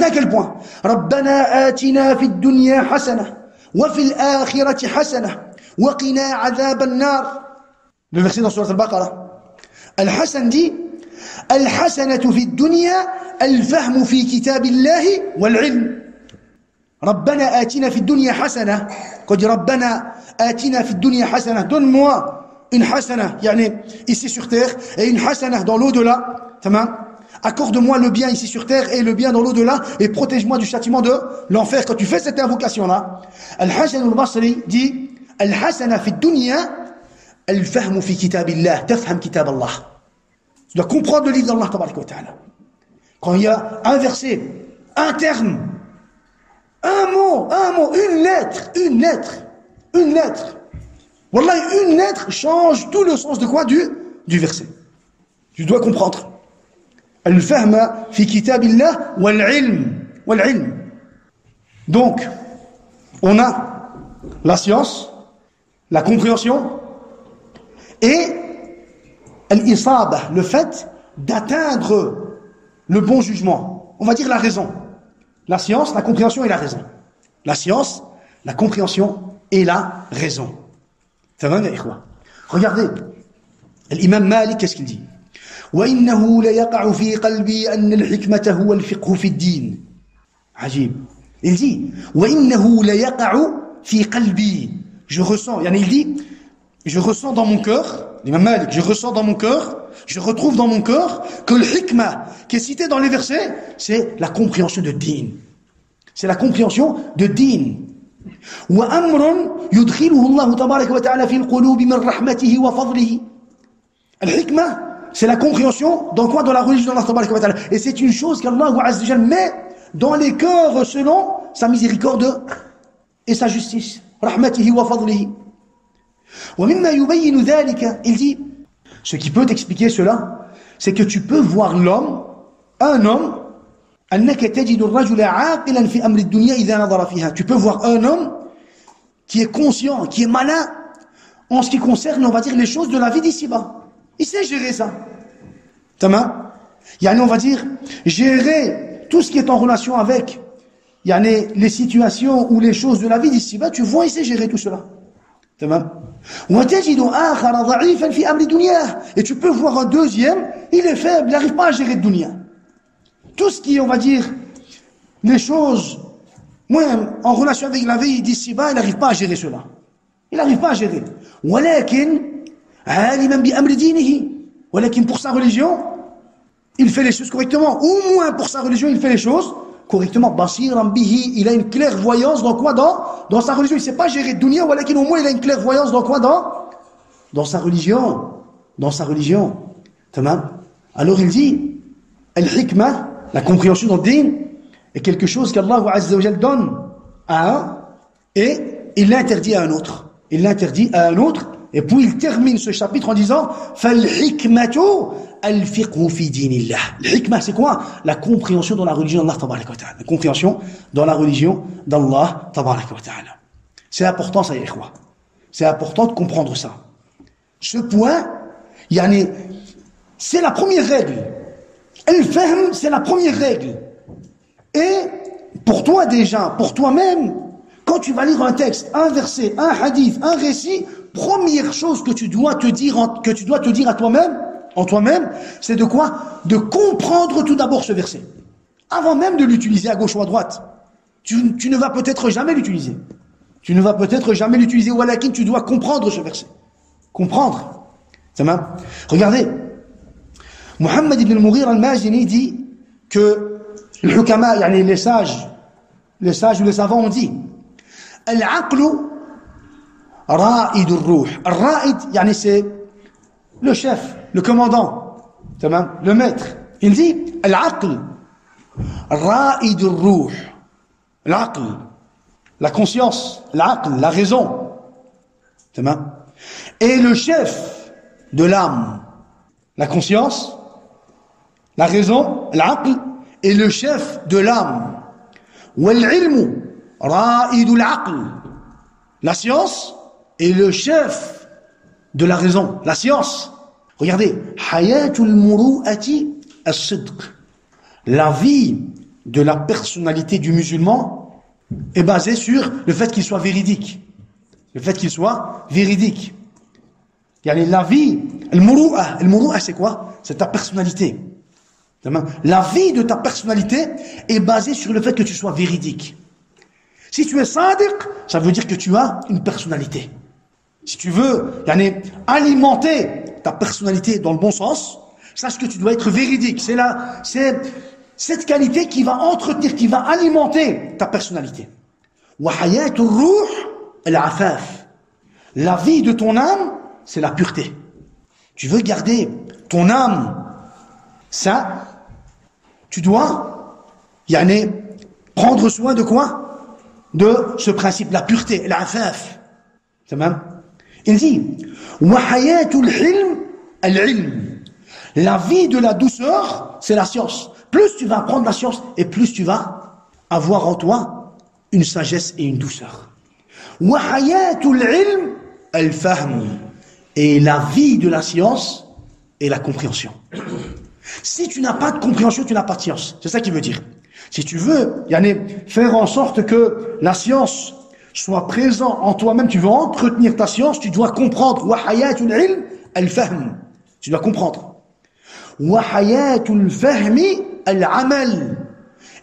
à quel point. Rabbana atina fid dunya hasana wa fil akhirati hasana wa qina adhab an-nar. Le verset dans Sourate Al-Baqarah. Al-Hasan dit al-hasanatu fid dunya al-fahmu fi kitabillahi wal-ilm. ربنا آتنا في الدنيا حسنة قد ربنا آتنا في الدنيا حسنة donne-moi une hasana يعني ici sur terre et une hasana dans l'au-delà tamam accorde-moi le bien ici sur terre et le bien dans l'au-delà et protège-moi du châtiment de l'enfer. Quand tu fais cette invocation là Al-Hasan al-Basri dit Al-Hasana fi dunya al-fahmu fi kitabillah tafham kitab Allah. Tu dois comprendre le livre d'Allah tabaraka wa ta'ala. Quand il y a un verset, un terme, un mot, une lettre. Wallahi, une lettre change tout le sens de quoi? Du verset. Tu dois comprendre. Al-fahma fi kitabillah wal-ilm. Donc, on a la science, la compréhension et al-isabah, le fait d'atteindre le bon jugement. On va dire la raison. La science, la compréhension et la raison. La science, la compréhension et la raison. Ça va, mes ikhwa? Regardez, l'imam Malik, qu'est-ce qu'il dit? وَإِنَّهُ لَيَقَعُ فِي قَلْبِي أَنَّ الْحِكْمَةَ هُوَ الْفِقْهُ فِي الدِّينِ. Ajib. Il dit وَإِنَّهُ لَيَقَعُ فِي قَلْبِي. Je ressens, il dit, je ressens dans mon cœur, l'imam Malik, je ressens dans mon cœur, je retrouve dans mon cœur que le hikmah qui est cité dans les versets, c'est la compréhension de din. C'est la compréhension de din. وَأَمْرٌ يُدْخِلُهُ اللَّهُ تَبَارَكَ وَتَعَالَى فِي الْقُلُوبِ مِنْ رَحْمَتِهِ وَفَضْلِهِ. Al-hikmah, c'est la compréhension dans quoi? Dans la religion d'Allah tabaraka wa ta'ala. Et c'est une chose qu'Allah Azza wa Jalla met dans les cœurs selon sa miséricorde et sa justice. Rahmatihi wa fadlihi. Wa mimma yubayyin dhalika, il dit, ce qui peut t'expliquer cela, c'est que tu peux voir l'homme, un homme, annaka tajidu ar-rajula 'aqilan fi amri ad-dunya idha nadara fiha. Tu peux voir un homme qui est conscient, qui est malin en ce qui concerne, on va dire, les choses de la vie d'ici-bas. Il sait gérer ça. Tamam. Yani, on va dire, gérer tout ce qui est en relation avec yani, les situations ou les choses de la vie d'ici-bas, tu vois, il sait gérer tout cela. Tamam. Et tu peux voir un deuxième, il est faible, il n'arrive pas à gérer le dunya. Tout ce qui est, on va dire, les choses en relation avec la vie d'ici-bas, il n'arrive pas à gérer cela. Il n'arrive pas à gérer. Pour sa religion, il fait les choses correctement. Au moins pour sa religion, il fait les choses correctement. Basiran bihi, il a une clairvoyance dans quoi? Dans sa religion. Il ne sait pas gérer dunya, au moins il a une clairvoyance dans quoi? Dans sa religion. Dans sa religion. Tamam. Alors il dit, al-hikmah, la compréhension dans le din, est quelque chose qu'Allah Azza wa Jal donne à un et il l'interdit à un autre. Il l'interdit à un autre. Et puis il termine ce chapitre en disant فَالْحِكْمَةُ الْفِقْهُ فِي دِينِ اللَّهِ. L'hikmah, c'est quoi? La compréhension dans la religion d'Allah tabaraka wa ta'ala. La compréhension dans la religion d'Allah tabaraka wa ta'ala. C'est important ça, ikhwa. C'est important de comprendre ça. Ce point, yani, c'est la première règle. Al-fahm, c'est la première règle. Et pour toi déjà, pour toi-même, quand tu vas lire un texte, un verset, un hadith, un récit, première chose que tu dois te dire à toi-même, en toi-même, c'est de quoi? De comprendre tout d'abord ce verset. Avant même de l'utiliser à gauche ou à droite. Tu ne vas peut-être jamais l'utiliser. Tu ne vas peut-être jamais l'utiliser. Walakin, tu dois comprendre ce verset. Comprendre. Regardez. Muhammad ibn al-Mughir al-Mazini dit que les hukama, yani les sages ou les savants ont dit al-aqlu ra'id al-ruh. Al-ra'id, yani c'est le chef, le commandant, le maître. Il dit al-aql ra'id al-ruh. L'aql, la conscience, l'aql, la raison. Et le chef de l'âme, la conscience, la raison, l'aql, est le chef de l'âme. Wal-ilmu ra'idul aql. La science est le chef de la raison. La science. Regardez. Hayatul muru'ati as-sidq. La vie de la personnalité du musulman est basée sur le fait qu'il soit véridique. Le fait qu'il soit véridique. La vie, al-muru'a c'est quoi? C'est ta personnalité. La vie de ta personnalité est basée sur le fait que tu sois véridique. Si tu es sadiq, ça veut dire que tu as une personnalité. Si tu veux alimenter ta personnalité dans le bon sens, sache que tu dois être véridique. C'est cette qualité qui va entretenir, qui va alimenter ta personnalité. Wa hayatur ruh al-afaf. La vie de ton âme, c'est la pureté. Tu veux garder ton âme sainte, tu dois prendre soin de quoi? De ce principe, la pureté, l'afaf. Il dit wa hayatul hilm al-ilm. La vie de la douceur, c'est la science. Plus tu vas apprendre la science et plus tu vas avoir en toi une sagesse et une douceur. Wa hayatul ilm al-fahm. Et la vie de la science est la compréhension. Si tu n'as pas de compréhension, tu n'as pas de science. C'est ça qu'il veut dire. Si tu veux faire en sorte que la science soit présente en toi-même, tu veux entretenir ta science, tu dois comprendre. Wa hayatul ilm al-fahm. Tu dois comprendre. Wa hayatul fahmi al-amal.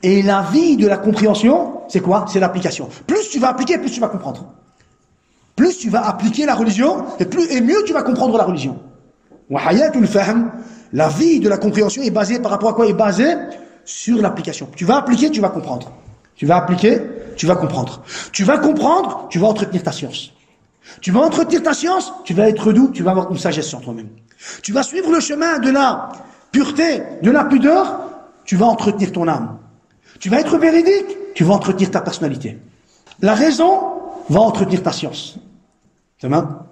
Et la vie de la compréhension, c'est quoi? C'est l'application. Plus tu vas appliquer, plus tu vas comprendre. Plus tu vas appliquer la religion, et mieux tu vas comprendre la religion. Wa hayatul fahm, la vie de la compréhension est basée par rapport à quoi? Est basée sur l'application. Tu vas appliquer, tu vas comprendre. Tu vas appliquer, tu vas comprendre. Tu vas comprendre, tu vas entretenir ta science. Tu vas entretenir ta science, tu vas être doux, tu vas avoir une sagesse sur toi-même. Tu vas suivre le chemin de la pureté, de la pudeur, tu vas entretenir ton âme. Tu vas être véridique, tu vas entretenir ta personnalité. La raison va entretenir ta science. Tamam?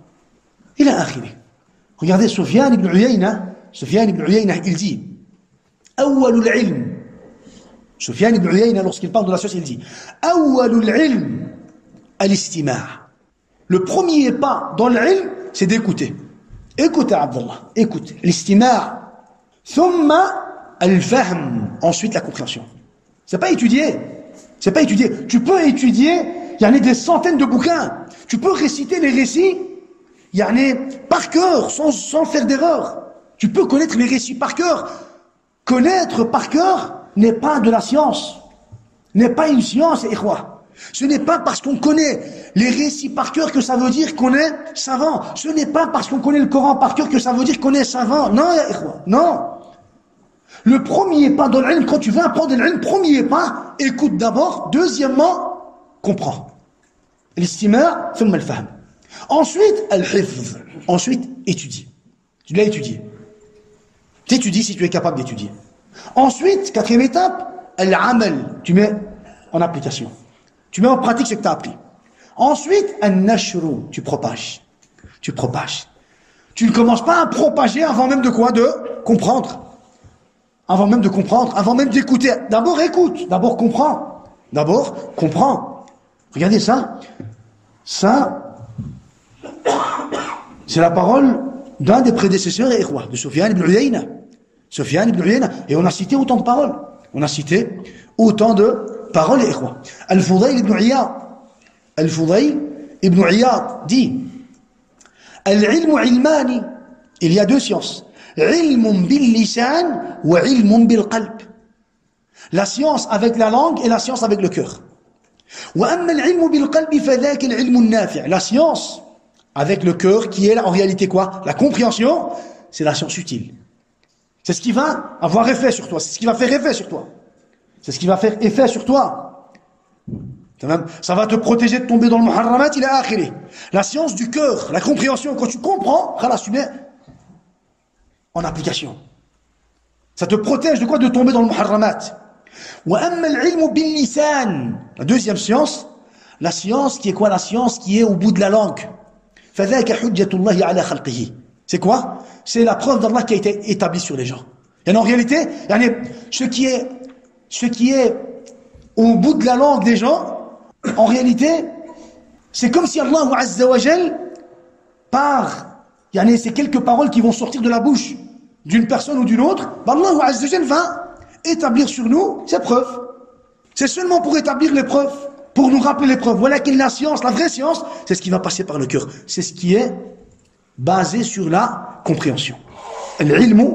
Il a akhiri. Regardez Sufyan ibn Uyayna. Sufyan ibn Uyayna, il dit Awwalul ilm. Sufyan ibn Uyayna, lorsqu'il parle de la science, il dit Awwalul ilm al-istima'. Le premier pas dans l'ilm, c'est d'écouter. Écoutez, Abdallah, écoutez. L'istima'. Thumma al-fahm. Ensuite, la compréhension. C'est pas étudier. C'est pas étudier. Tu peux étudier, il y en a des centaines de bouquins. Tu peux réciter les récits, il y en a par cœur, sans faire d'erreur. Tu peux connaître les récits par cœur. Connaître par cœur n'est pas de la science. N'est pas une science, ikhwa. Ce n'est pas parce qu'on connaît les récits par cœur que ça veut dire qu'on est savant. Ce n'est pas parce qu'on connaît le Coran par cœur que ça veut dire qu'on est savant. Non, ikhwa, non. Le premier pas dans l'ilm, quand tu veux apprendre l'ilm, premier pas, écoute d'abord. Deuxièmement, comprends. L'istima', thumma al-fahm. Ensuite, al-hifz. Ensuite, étudie. Tu dois étudier. Tu étudies si tu es capable d'étudier. Ensuite, quatrième étape, al-amal. Tu mets en application. Tu mets en pratique ce que tu as appris. Ensuite, al-nashru. Tu propages. Tu propages. Tu ne commences pas à propager avant même de quoi? De comprendre. Avant même de comprendre, avant même d'écouter. D'abord écoute, d'abord comprends. D'abord comprends. Regardez ça. Ça, c'est la parole d'un des prédécesseurs de Sufyan ibn Uyayna. Sufyan ibn Uyayna. Et on a cité autant de paroles. On a cité autant de paroles, ikhwa. Al-Fudayl ibn Iyad. Al-Fudayl ibn Iyad dit Al-ilmu ilmani. Il y a deux sciences. Ilmun bil lisan wa ilmun bil qalb. La science avec la langue et la science avec le cœur. Wa amma al-ilmu bil qalbi fadhaka al-ilmu an-nafi'. La science avec le cœur qui est en réalité quoi? La compréhension, c'est la science utile. C'est ce qui va avoir effet sur toi, c'est ce qui va faire effet sur toi. C'est ce qui va faire effet sur toi. Ça va te protéger de tomber dans le muharramat ila akhiri. La science du cœur, la compréhension, quand tu comprends, khalas, tu mets en application. Ça te protège de quoi? De tomber dans le muharramat. Wa amma al-ilmu bil lisan. La deuxième science, la science qui est quoi? La science qui est au bout de la langue. Fadhaka hujjatullahi ala khalqihi. C'est quoi? C'est la preuve d'Allah qui a été établie sur les gens. Et en réalité, ce qui est au bout de la langue des gens, en réalité, c'est comme si Allah Azza wa Jal, par ces quelques paroles qui vont sortir de la bouche d'une personne ou d'une autre, Allah Azza wa Jal va établir sur nous ces preuves. C'est seulement pour établir les preuves, pour nous rappeler les preuves. Voilà que la science, la vraie science, c'est ce qui va passer par le cœur. C'est ce qui est basé sur la compréhension. Al-ilmu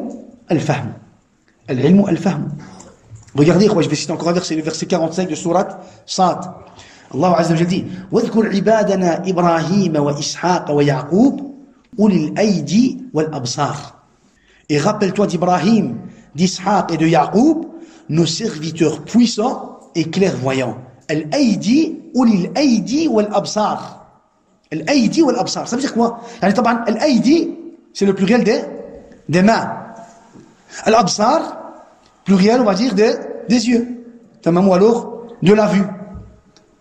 al-fahm. Al-ilmu al-fahm. Regardez, je vais citer encore un verset, le verset 45 de sourate Sad. Allah Azza wa Jalla dit وَاذْكُرْ عِبَادَنَا إِبْرَاهِيمَ وَإِسْحَاقَ وَيَعْقُوبَ أُولِي الْأَيْدِي وَالْأَبْصَارِ. Et rappelle-toi d'Ibrahim, d'Ishaq et de Yaqub, nos serviteurs puissants et clairvoyants. Al-Aïdi, Ulil Aïdi wal Absar. Al-Aïdi wal Absar. Ça veut dire quoi? Al-Aïdi, c'est le pluriel des mains. Al-Absar, pluriel, on va dire, des yeux. Tamam, ou alors, de la vue.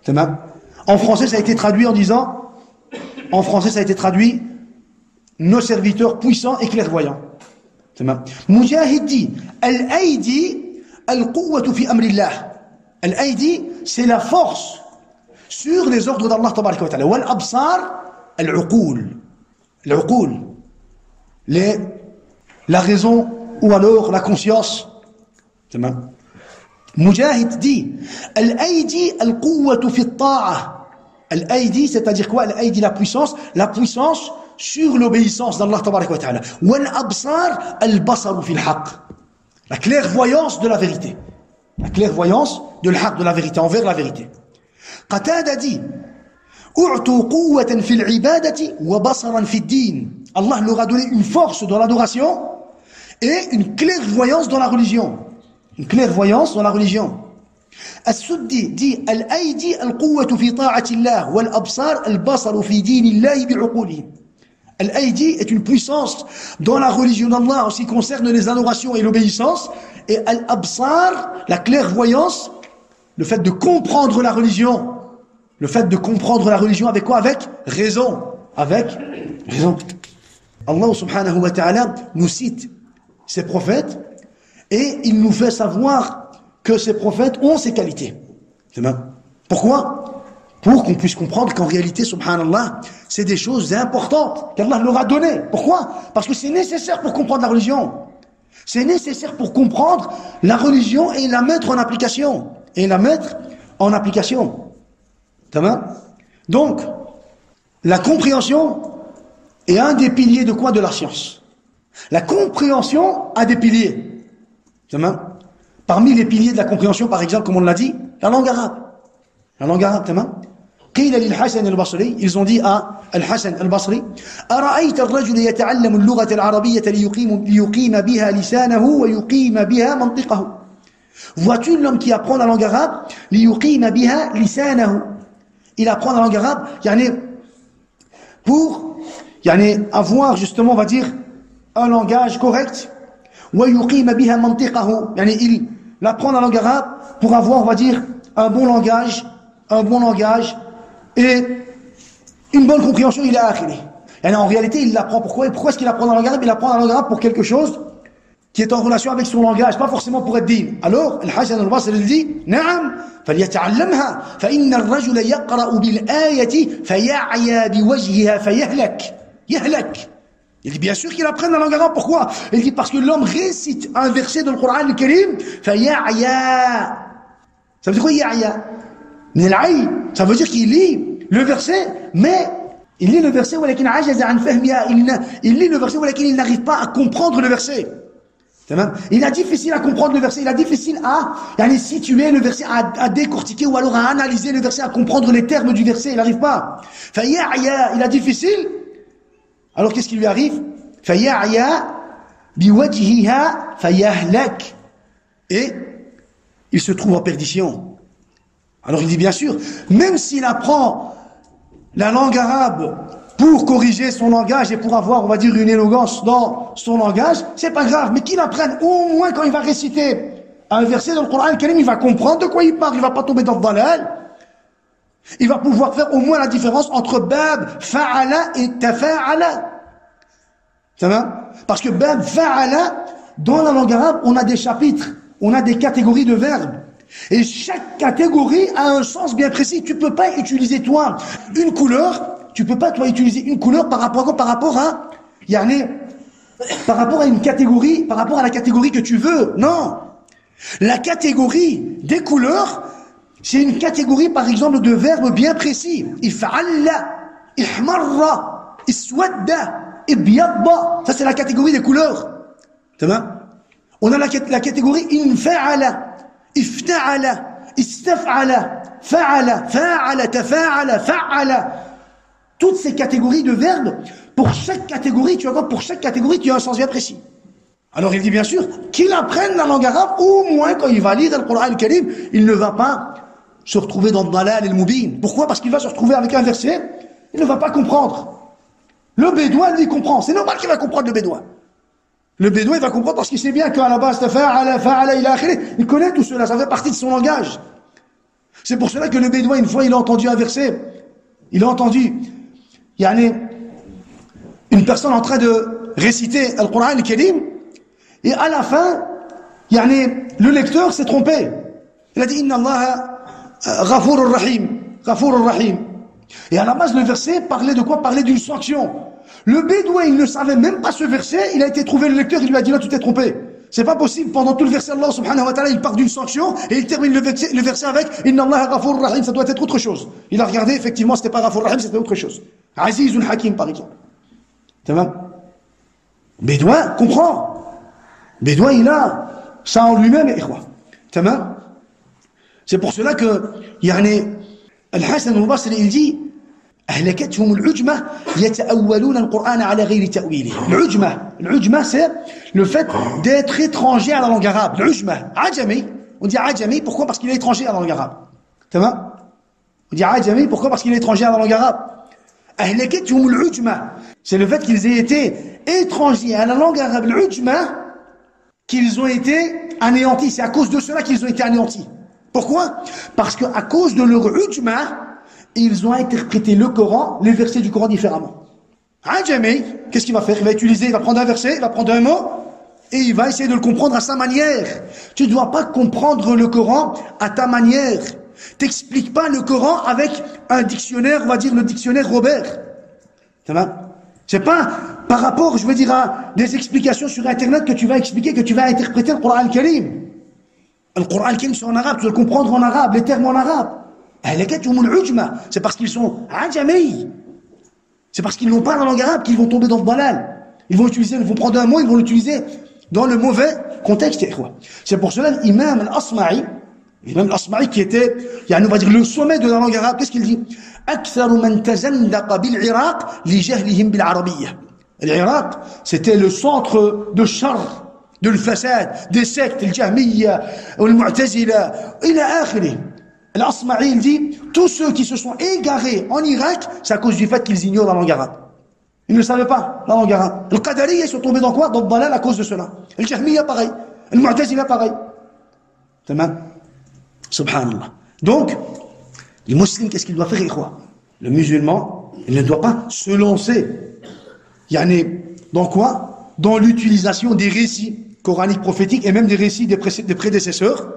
Tamam. En français, ça a été traduit en disant, nos serviteurs puissants et clairvoyants. Mujahid dit Al-Aïdi al-Quwwatu fi amrillah. Al-Aïdi, c'est la force sur les ordres d'Allah tabaraka wa ta'ala. Wal-Absar, al-Uqul. Al-Uqul, la raison ou alors la conscience. Mujahid dit Al-Aïdi al-Quwwatu fi at-ta'a. Al-Aïdi, c'est-à-dire quoi? Al-Aïdi, la puissance sur l'obéissance d'Allah tabaraka wa ta'ala. Wal-Absar al-Basaru fil haqq. La clairvoyance de la vérité. La clairvoyance de l'haqq, de la vérité, envers la vérité. Qatada dit U'tu quwwatan fil ibadati wa basaran fid din. Allah leur a donné une force dans l'adoration et une clairvoyance dans la religion. Une clairvoyance dans la religion. As-Suddi dit Al-Aïdi al-Quwwatu fi ta'ati Allah wal-Absar al-Basaru fi dinillahi bi'uqulihim. Al-Aïdi est une puissance dans la religion d'Allah en ce qui concerne les adorations et l'obéissance. Et Al-Absar, la clairvoyance, le fait de comprendre la religion. Le fait de comprendre la religion avec quoi? Avec raison. Avec raison. Allah subhanahu wa ta'ala nous cite ses prophètes et il nous fait savoir que ces prophètes ont ces qualités. Pourquoi? Pour qu'on puisse comprendre qu'en réalité, subhanallah, c'est des choses importantes qu'Allah leur a données. Pourquoi? Parce que c'est nécessaire pour comprendre la religion. C'est nécessaire pour comprendre la religion et la mettre en application. Et la mettre en application. Donc, la compréhension est un des piliers de quoi? De la science. La compréhension a des piliers. Parmi les piliers de la compréhension, par exemple, comme on l'a dit, la langue arabe. La langue arabe, قيل للحسن البصري, ils ont dit à الحسن البصري أرأيت الرجل يتعلم اللغة العربية ليقيم بها لسانه ويقيم بها منطقه. Vois-tu l'homme qui apprend la langue arabe ليقيم بها لسانه. Il apprend la langue arabe pour avoir justement, on va dire, un langage correct. ويقيم بها منطقه. Il apprend la langue arabe pour avoir, on va dire, un bon langage et une bonne compréhension, il a akhiri. En réalité, il l'apprend pourquoi? Et pourquoi est-ce qu'il apprend la langue arabe? Il apprend la langue arabe pour quelque chose qui est en relation avec son langage, pas forcément pour être digne. Alors, Al-Hasan al-Basri il dit, نعم فليتعلمها فإن الرجل يقرأ بالآية فيعيا بوجهها فيهلك. Il dit bien sûr qu'il apprenne la langue arabe. Pourquoi? Il dit parce que l'homme récite un verset dans le Coran al-Karim, فيعيا. Ça veut dire quoi ya'ya? Ça veut dire qu'il lit le verset, mais il lit le verset, il lit le verset, il n'arrive pas à comprendre le verset. Il a difficile à comprendre le verset, il a difficile à situer le verset, à décortiquer ou alors à analyser le verset, à comprendre les termes du verset, il n'arrive pas. Il a difficile. Alors qu'est-ce qui lui arrive? Et il se trouve en perdition. Alors il dit bien sûr, même s'il apprend la langue arabe pour corriger son langage et pour avoir, on va dire, une élégance dans son langage, c'est pas grave, mais qu'il apprenne au moins quand il va réciter un verset dans le Coran al-Karim, il va comprendre de quoi il parle, il va pas tomber dans le dalal. Il va pouvoir faire au moins la différence entre bab, fa'ala et tafa'ala. Ça va? Parce que bab, fa'ala, dans la langue arabe, on a des chapitres, on a des catégories de verbes. Et chaque catégorie a un sens bien précis. Tu peux pas utiliser toi une couleur, tu peux pas toi utiliser une couleur par rapport à une catégorie, par rapport à la catégorie que tu veux. Non. La catégorie des couleurs, c'est une catégorie par exemple de verbes bien précis. If'alla, ihmarra, iswadda, ibyadda. Ça c'est la catégorie des couleurs. On a la catégorie infa'ala. افتعل استفعل فعل فاعل تفاعل فعل. Toutes ces catégories de verbes, pour chaque catégorie, tu as un sens bien précis. Alors il dit bien sûr qu'il apprenne la langue arabe, au moins quand il va lire le Coran al-Karim, il ne va pas se retrouver dans le dalal et le mubin. Pourquoi? Parce qu'il va se retrouver avec un verset, il ne va pas comprendre. Le bédouin, il comprend. C'est normal qu'il va comprendre le bédouin. Le bédouin, il va comprendre parce qu'il sait bien qu'à la base, il connaît tout cela, ça fait partie de son langage. C'est pour cela que le bédouin, une fois, il a entendu un verset, il a entendu, une personne en train de réciter le Coran al-Karim, et à la fin, le lecteur s'est trompé. Il a dit, Inna Allah ghafurur rahim, ghafurur rahim. Et à la base, le verset parlait de quoi? Parlait d'une sanction. Le bédouin, il ne savait même pas ce verset, il a été trouvé le lecteur, il lui a dit là, tu t'es trompé. C'est pas possible, pendant tout le verset, Allah subhanahu wa ta'ala, il part d'une sanction, et il termine le verset avec Inna Allah ghafur rahim, ça doit être autre chose. Il a regardé, effectivement, c'était pas ghafur rahim, c'était autre chose. Azizun hakim, par exemple. Tamam. Bédouin comprend. Bédouin, il a ça en lui-même, ikhwa. Tamam. C'est pour cela que, Al-Hasan al-Basri, il dit, أهلكتهم العجمة يتأولون القرآن على غير تأويله. العجمة c'est le fait d'être étranger à la langue arabe. L'ujma, ajami, on dit ajami, pourquoi? Parce qu'il est étranger à la langue arabe. Tamam? On dit ajami, pourquoi? Parce qu'il est étranger à la langue arabe. أهلكتهم العجمة, c'est le fait qu'ils aient été étrangers à la langue arabe. L'ujma, qu'ils ont été anéantis. C'est à cause de cela qu'ils ont été anéantis. Pourquoi? Parce qu'à cause de leur ujma, ils ont interprété le Coran, les versets du Coran différemment. Ajami, qu'est-ce qu'il va faire? Il va prendre un verset, il va prendre un mot, et il va essayer de le comprendre à sa manière. Tu ne dois pas comprendre le Coran à ta manière. T'expliques pas le Coran avec un dictionnaire, on va dire le dictionnaire Robert. C'est pas par rapport, je veux dire, à des explications sur Internet que tu vas expliquer, que tu vas interpréter le Coran al-Karim. Le Coran al-Karim c'est en arabe, tu dois le comprendre en arabe, les termes en arabe. C'est parce qu'ils sont ajami. C'est parce qu'ils n'ont pas la langue arabe qu'ils vont tomber dans le dalal. Ils vont prendre un mot, ils vont l'utiliser dans le mauvais contexte. C'est pour cela l'imam al-Asma'i qui était, on va dire, le sommet de la langue arabe, qu'est-ce qu'il dit? L'Irak, c'était le centre de char, de l'fassad, des sectes, le Jahmiya, le Mu'tazila, ila akhiri. L'Asma'i, il dit, tous ceux qui se sont égarés en Irak, c'est à cause du fait qu'ils ignorent la langue arabe. Ils ne savaient pas la langue arabe. Le Qadariya, ils sont tombés dans quoi? Dans le dalal à cause de cela. Le Jahmiya, pareil. Le Mu'tazila, pareil. Tamam. Subhanallah. Donc, le musulman, qu'est-ce qu'il doit faire, ikhwa? Le musulman, il ne doit pas se lancer. Dans quoi? Dans l'utilisation des récits coraniques prophétiques et même des récits des prédécesseurs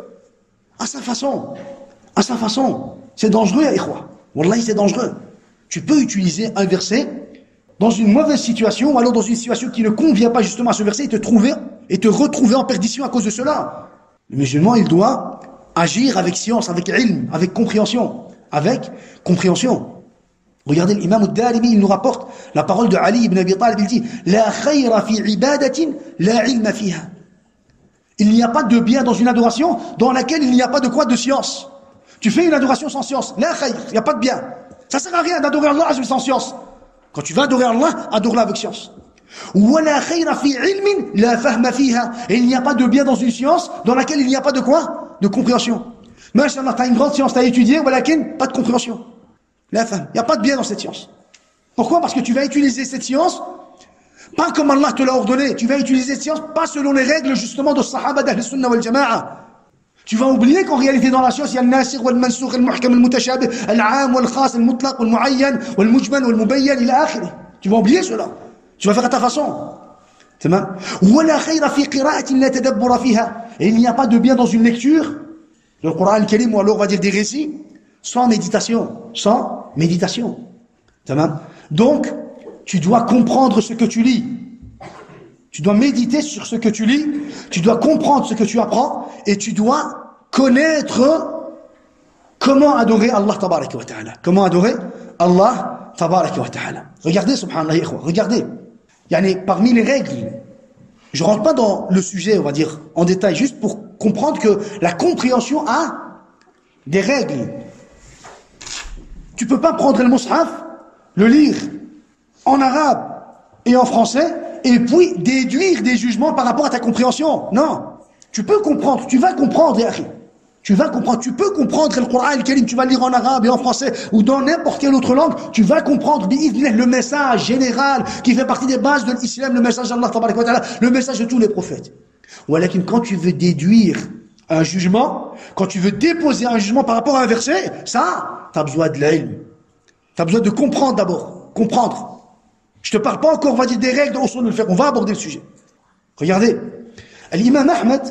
à sa façon. À sa façon. C'est dangereux, ikhwa. Wallahi, c'est dangereux. Tu peux utiliser un verset dans une mauvaise situation ou alors dans une situation qui ne convient pas justement à ce verset et te retrouver en perdition à cause de cela. Le musulman, il doit agir avec science, avec ilm, avec compréhension. Regardez l'imam al-Darimi, il nous rapporte la parole de Ali ibn Abi Talib, il dit La khayra fi ibadatin la ilma fiha. Il n'y a pas de bien dans une adoration dans laquelle il n'y a pas de quoi? De science. Tu fais une adoration sans science, la khayr, il n'y a pas de bien. Ça sert à rien d'adorer Allah sans science. Quand tu vas adorer Allah, adore-la avec science. Wa la khayra fi ilmin la fahma fiha. Et il n'y a pas de bien dans une science dans laquelle il n'y a pas de quoi? De compréhension. Masha'Allah, tu as une grande science, tu as étudié, walakin, pas de compréhension. La femme, il n'y a pas de bien dans cette science. Pourquoi? Parce que tu vas utiliser cette science, pas comme Allah te l'a ordonné, tu vas utiliser cette science pas selon les règles justement de Sahaba d'Ahl Sunnah wal Jama'a. Tu vas oublier qu'en réalité dans la science, il y a le Nasir, le Mansour, le Muhkam, le Mutashabih, l'Aam, le Khas, le Mutlaq, le Muayyan, le Mujmal, le Mubayyan, ila akhiri. Tu vas oublier cela. Tu vas faire à ta façon. Wala khayra fi qira'atin la tadabbura fiha. Et il n'y a pas de bien dans une lecture, le Coran al-Karim, ou alors on va dire des récits, sans méditation. Donc, tu dois comprendre ce que tu lis. Tu dois méditer sur ce que tu lis. Tu dois comprendre ce que tu apprends. Et tu dois connaître comment adorer Allah tabaraka wa ta'ala. Comment adorer Allah tabaraka wa ta'ala. Regardez, subhanallah, regardez. Parmi les règles, je rentre pas dans le sujet, on va dire, en détail, juste pour comprendre que la compréhension a des règles. Tu peux pas prendre le mushaf, le lire en arabe et en français, et puis déduire des jugements par rapport à ta compréhension. Non. Tu peux comprendre, tu vas comprendre, ya akhi. Tu peux comprendre le Coran al-Karim, tu vas lire en arabe et en français, ou dans n'importe quelle autre langue, tu vas comprendre le message général qui fait partie des bases de l'islam, le message d'Allah, le message de tous les prophètes. Walakin, quand tu veux déduire un jugement, quand tu veux déposer un jugement par rapport à un verset, ça, tu as besoin de l'ilm. Tu as besoin de comprendre d'abord. Comprendre. Je te parle pas encore, on va dire des règles, on le faire. On va aborder le sujet. Regardez. L'imam Ahmed,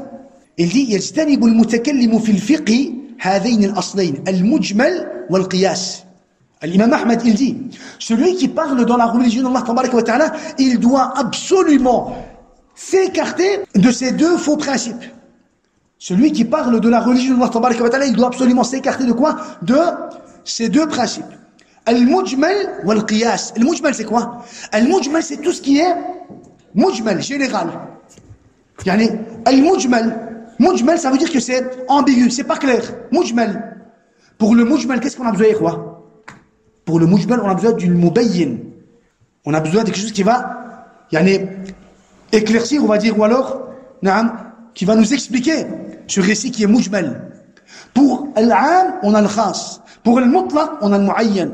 il dit يجتنب المتكلم في الفقه هذين الأصلين المجمل والقياس. L'imam Ahmed, il dit celui qui parle dans la religion d'Allah tabaraka wa ta'ala, il doit absolument s'écarter de ces deux faux principes. Celui qui parle de la religion d'Allah tabaraka wa ta'ala, il doit absolument s'écarter de quoi? De ces deux principes. Al-mujmal wal-qiyas. Al-mujmal, c'est quoi? Al-mujmal, c'est tout ce qui est mujmal, général. Al-mujmal, ça veut dire que c'est ambigu, c'est pas clair. Mujmal. Pour le mujmal, qu'est-ce qu'on a besoin, quoi? Pour le mujmal, on a besoin d'une mubayyin. On a besoin de quelque chose qui va, éclaircir, on va dire, ou alors, qui va nous expliquer ce récit qui est mujmal. Pour al-aam, on a le khas. Pour le mutlaq, on a le muayyan.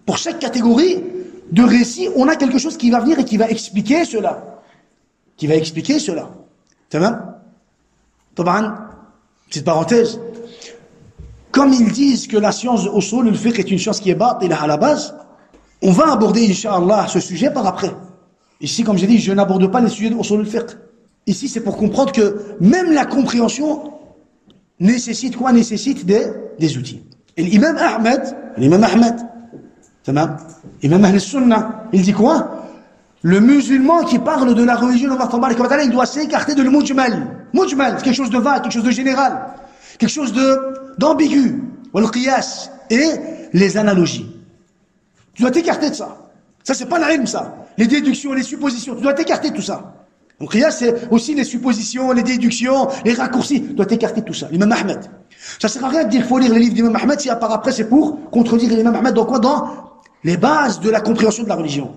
Pour chaque catégorie de récit, on a quelque chose qui va venir et qui va expliquer cela. Petite parenthèse. comme ils disent que la science de usul al-fiqh est une science qui est batila à la base, on va aborder, Inch'Allah, ce sujet par après. Ici, comme j'ai dit, je n'aborde pas les sujets de usul al-fiqh. Ici, c'est pour comprendre que même la compréhension nécessite quoi? Nécessite des outils. Et l'imam Ahmed, imam Ahl-Sunnah, il dit quoi? Le musulman qui parle de la religion d'Allah Tabaraka wa Ta'ala, il doit s'écarter de le mujmal. Mujmal, c'est quelque chose de vague, quelque chose de général, quelque chose d'ambigu. Wal qiyas, et les analogies. Tu dois t'écarter de ça. Ça, c'est pas l'ilm, ça. Les déductions, les suppositions, tu dois t'écarter de tout ça. Donc, qiyas, c'est aussi les suppositions, les déductions, les raccourcis. Tu dois t'écarter de tout ça. L'imam Ahmed. Ça sert à rien de dire qu'il faut lire les livres d'Imam Ahmed si à part après c'est pour contredire l'imam Ahmed dans quoi? Dans les bases de la compréhension de la religion.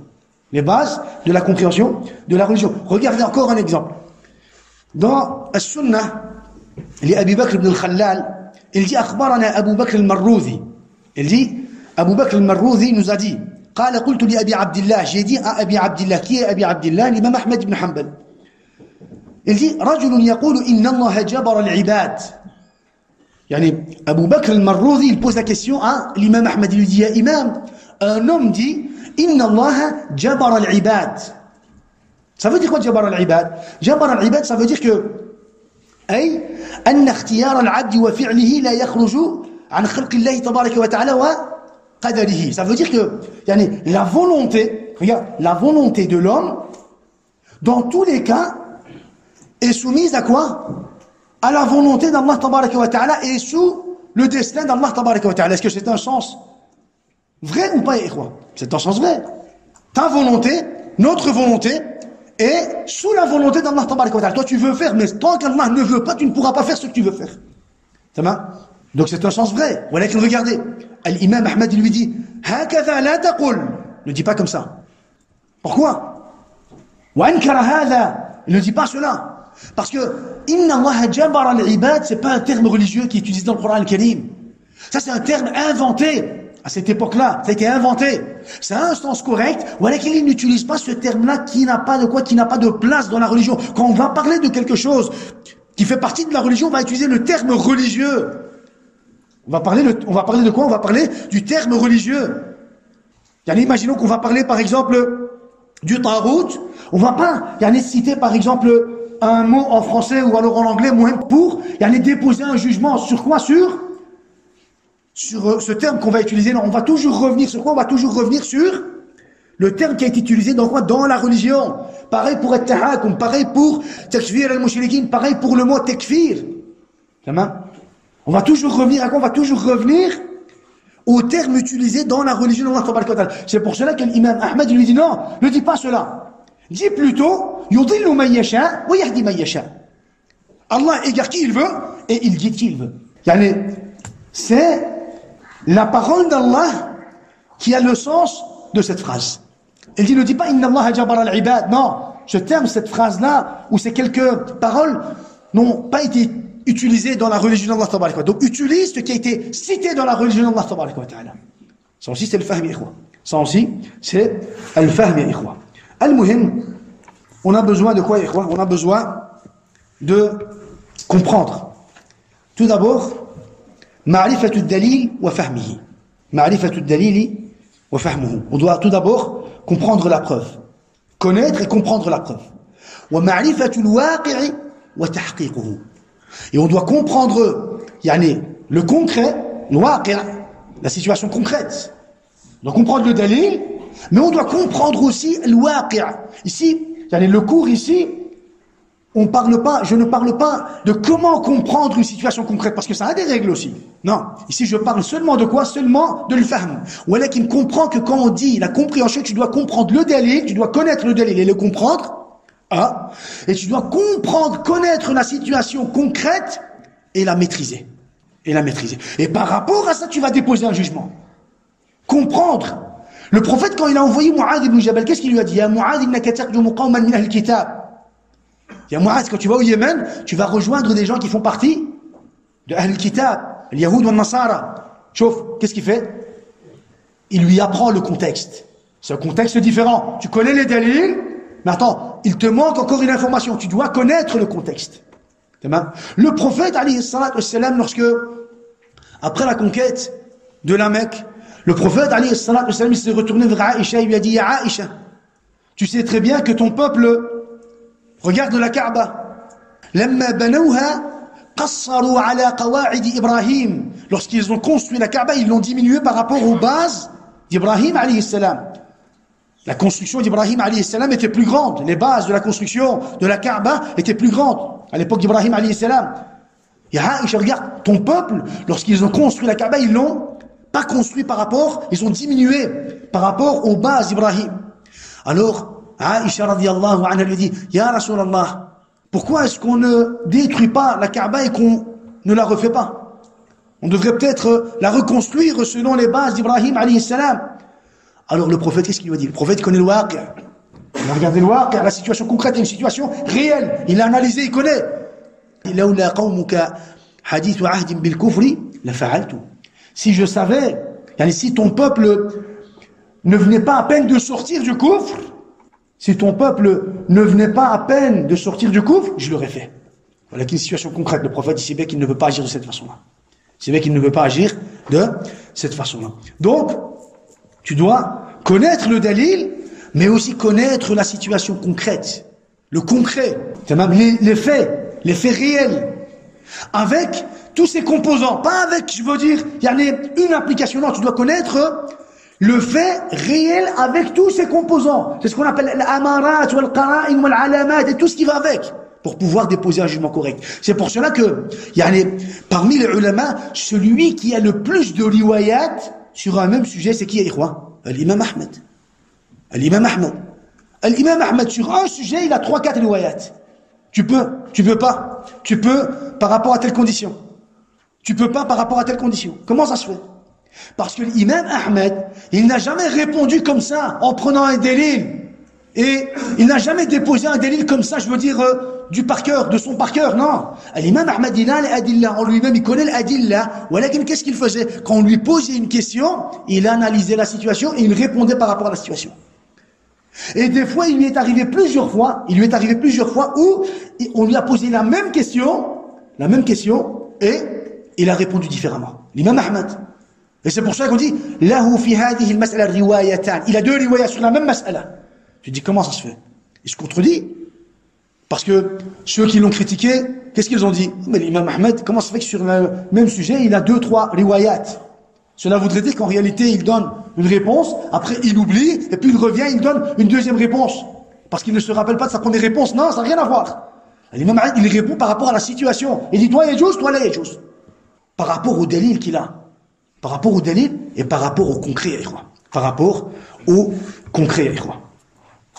Les bases de la compréhension de la religion. Regardez encore un exemple. Dans As-Sunnah, l'Abi Bakr ibn al-Khallal, il dit Akhbarana Abu Bakr al-Marrouzi. Il dit Abu Bakr al-Marrouzi nous a dit قال قلت لأبي عبد الله, j'ai dit à Abi Abdillah, qui est Abi Abdillah? L'imam Ahmed ibn Hanbal. Il dit رجل يقول إن الله جبر العباد. Yani, Abu Bakr al-Marrouzi, il pose la question à l'imam Ahmed, il lui dit, ya imam, un homme dit, Inna Allah jabar al-ibad. Ça veut dire quoi, jabar al-ibad? Jabar al-ibad, ça veut dire que, أي, أن اختيار العبد وفعله لا يخرج عن خلق الله تبارك وتعالى وقدره. Ça veut dire que, yani, la volonté, regarde, la volonté de l'homme, dans tous les cas, est soumise à quoi? À la volonté d'Allah Tabaraka wa Ta'ala et sous le destin d'Allah Tabaraka wa Ta'ala. Est-ce que c'est un sens vrai ou pas, Ikhwa? C'est un sens vrai. Ta volonté, notre volonté, est sous la volonté d'Allah Tabaraka wa Ta'ala. Toi, tu veux faire, mais tant qu'Allah ne veut pas, tu ne pourras pas faire ce que tu veux faire. Donc c'est un sens vrai. Voilà, regardez. L'imam Ahmed, il lui dit, Hakadha la taqul. Ne dis pas comme ça. Pourquoi? Wa ankara hadha. Il ne dit pas cela. Parce que Inna Allah jabar al-ibad, c'est pas un terme religieux qui est utilisé dans le Coran al-Karim. Ça, c'est un terme inventé à cette époque-là. Ça a été inventé. C'est un sens correct. Voilà qu'il n'utilise pas ce terme-là qui n'a pas de quoi, qui n'a pas de place dans la religion. Quand on va parler de quelque chose qui fait partie de la religion, on va utiliser le terme religieux. On va parler de quoi? On va parler du terme religieux. Imaginons qu'on va parler, par exemple, du tarout. On va pas, citer, par exemple, un mot en français ou alors en anglais, pour déposer un jugement sur quoi? Sur ce terme qu'on va utiliser. Non, on va toujours revenir sur quoi? On va toujours revenir sur le terme qui a été utilisé dans quoi? Dans la religion. Pareil pour at-tahakum, pareil pour takfir al-mushrikin, pareil pour le mot takfir. On va toujours revenir à quoi? On va toujours revenir au terme utilisé dans la religion d'Allah Tabaraka wa Ta'ala. C'est pour cela que l'imam Ahmed lui dit non, ne dis pas cela. Dis plutôt, yudillu man yasha wa yahdi man yasha. Allah égare qui il veut et il guide qui il veut. C'est la parole d'Allah qui a le sens de cette phrase. Il dit, ne dis pas Inna Allah jabar al-ibad. Non, ce terme, cette phrase-là, ou ces quelques paroles, n'ont pas été utilisées dans la religion d'Allah Tabaraka wa Ta'ala. Donc utilise ce qui a été cité dans la religion d'Allah Tabaraka wa Ta'ala. Ça aussi, c'est le fahm, ikhwa. Ça aussi, c'est le fahm, ikhwa. Al-Muhim, on a besoin de quoi, ikhwa? On a besoin de comprendre. Tout d'abord, ma'rifatu ad-dalil wa fahmihi. Ma'rifatu ad-dalil wa fahmuhu. On doit tout d'abord comprendre la preuve. Connaître et comprendre la preuve. Wa ma'rifatu al-waqi'i wa tahqiquhu. Et on doit comprendre, le concret, le waqi', la situation concrète. On doit comprendre le dalil, mais on doit comprendre aussi le waqi'. Ici, le cours ici, je ne parle pas de comment comprendre une situation concrète, parce que ça a des règles aussi. Non. Ici, je parle seulement de quoi? Seulement de le fahm. Voilà qui me comprend que quand on dit la compréhension, tu dois comprendre le dalil, tu dois connaître le dalil et le comprendre. Et tu dois comprendre, connaître la situation concrète et la maîtriser. Et par rapport à ça, tu vas déposer un jugement. Comprendre. Le prophète, quand il a envoyé Mu'adh ibn Jabal, qu'est-ce qu'il lui a dit? Ya Mu'adh, innaka tarjumu qawman min ahli al-kitab. Ya Mu'adh, quand tu vas au Yémen, tu vas rejoindre des gens qui font partie de Ahl al-Kitab, les Yahoud ou Nasara. Chauffe, qu'est-ce qu'il fait? Il lui apprend le contexte. C'est un contexte différent. Tu connais les dalils, mais attends, il te manque encore une information. Tu dois connaître le contexte. Le prophète, alayhi salatu wassalam, lorsque Après la conquête de la Mecque, le prophète, alayhi salatu wassalam, il s'est retourné vers Aïcha, il lui a dit, Ya Aïcha, tu sais très bien que ton peuple regarde la Kaaba. Lamma banawha, qassaru ala qawa'id Ibrahim. Lorsqu'ils ont construit la Kaaba, ils l'ont diminué par rapport aux bases d'Ibrahim, alayhi salam. La construction d'Ibrahim, alayhi salam, était plus grande. Les bases de la construction de la Kaaba étaient plus grandes. À l'époque d'Ibrahim, alayhi salam. Ya Aïcha, regarde, ton peuple, lorsqu'ils ont construit la Kaaba, ils l'ont pas construit par rapport, ils ont diminué par rapport aux bases d'Ibrahim. Alors, Aïcha radiyallahu anha lui dit, Ya Rasulallah, pourquoi est-ce qu'on ne détruit pas la Kaaba et qu'on ne la refait pas? On devrait peut-être la reconstruire selon les bases d'Ibrahim alayhi salam. Alors le prophète, qu'est-ce qu'il lui a dit? Le prophète connaît le waqi'. Il a regardé le waqi', la situation concrète, une situation réelle. Il a analysé, il connaît. Laula qawmuka hadithu ahdin bil kufri la fa'altu. Si je savais, si ton peuple ne venait pas à peine de sortir du coufre, si ton peuple ne venait pas à peine de sortir du coufre, je l'aurais fait. Voilà une situation concrète. Le prophète, il sait bien qu'il ne veut pas agir de cette façon-là. Il sait bien qu'il ne veut pas agir de cette façon-là. Donc, tu dois connaître le dalil, mais aussi connaître la situation concrète, le concret, les faits réels, avec tous ces composants, pas avec, je veux dire, il y a une application, non, tu dois connaître le fait réel avec tous ces composants. C'est ce qu'on appelle l'amarat, wal-qara'in, wal-alamat, et tout ce qui va avec, pour pouvoir déposer un jugement correct. C'est pour cela que, parmi les ulama, celui qui a le plus de riwayat sur un même sujet, c'est qui, Ikhwa? L'imam Ahmed. L'imam Ahmed. L'imam Ahmed, sur un sujet, il a 3-4 riwayat. Tu peux pas. Tu peux par rapport à telle condition. Tu peux pas par rapport à telle condition. Comment ça se fait? Parce que l'imam Ahmed, il n'a jamais répondu comme ça, en prenant un délil. Et il n'a jamais déposé un délil comme ça, je veux dire, du par cœur, de son par cœur, non. L'imam Ahmed, il a l'adilla, en lui-même, il connaît l'adilla. Voilà, qu'est-ce qu'il faisait? Quand on lui posait une question, il analysait la situation et il répondait par rapport à la situation. Et des fois, il lui est arrivé plusieurs fois où on lui a posé la même question, et il a répondu différemment. L'imam Ahmed. Et c'est pour ça qu'on dit, lahu fi hadhihi al-mas'ala riwayatan. Il a 2 riwayats sur la même mas'ala. Tu dis, comment ça se fait? Il se contredit. Parce que ceux qui l'ont critiqué, qu'est-ce qu'ils ont dit? Mais l'imam Ahmed, comment ça se fait que sur le même sujet, il a 2-3 riwayats? Cela voudrait dire qu'en réalité, il donne une réponse, après il oublie, et puis il revient, il donne une deuxième réponse. Parce qu'il ne se rappelle pas de sa première réponse. Non, ça n'a rien à voir. L'imam Ahmed, il répond par rapport à la situation. Il dit, toi, yajous, toi, là, yajous. Par rapport au dalil qu'il a. Par rapport au dalil et par rapport au concret, ikhwa. Par rapport au concret, ikhwa.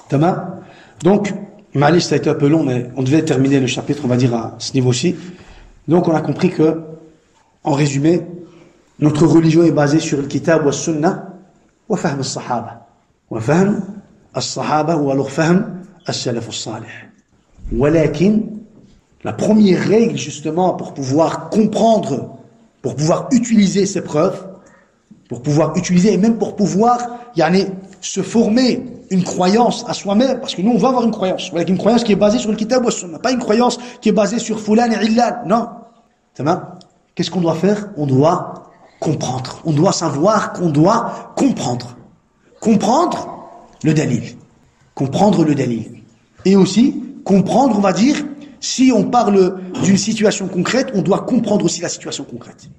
Tamam. Donc, Malish, ça a été un peu long, mais on devait terminer le chapitre, on va dire, à ce niveau-ci. Donc, on a compris que, en résumé, notre religion est basée sur le kitab wa sunnah wa fahm al-sahaba. Wa fahm al-sahaba ou alors fahm al-salaf al-salih. Walakin, la première règle, justement, pour pouvoir comprendre, pour pouvoir utiliser ces preuves, pour pouvoir utiliser et même pour pouvoir se former une croyance à soi-même, parce que nous on va avoir une croyance qui est basée sur le kitab wa sunnah, pas une croyance qui est basée sur fulan et illan, non. Qu'est-ce qu'on doit faire? On doit comprendre, on doit savoir qu'on doit comprendre le dalil, et aussi comprendre, on va dire, si on parle d'une situation concrète, on doit comprendre aussi la situation concrète.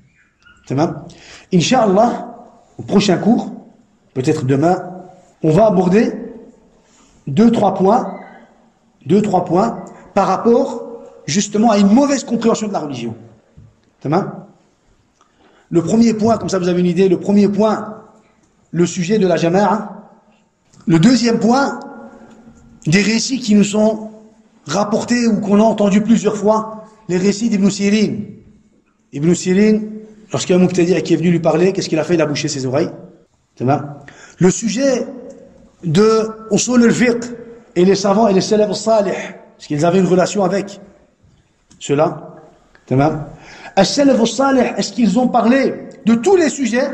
Inch'Allah, au prochain cours, peut-être demain, on va aborder 2-3 points par rapport justement à une mauvaise compréhension de la religion. Le premier point, comme ça vous avez une idée, le sujet de la jama'a. Le deuxième point, des récits qui nous sont rapportés ou qu'on a entendu plusieurs fois, les récits d'Ibn Sirin. Ibn Sirin, lorsqu'il y a un muqtadi qui est venu lui parler, qu'est-ce qu'il a fait? Il a bouché ses oreilles. Le sujet de usul al-fiqh et les savants et les salaf al-salih, parce qu'ils avaient une relation avec cela. Al-salaf al-salih, est-ce qu'ils ont parlé de tous les sujets?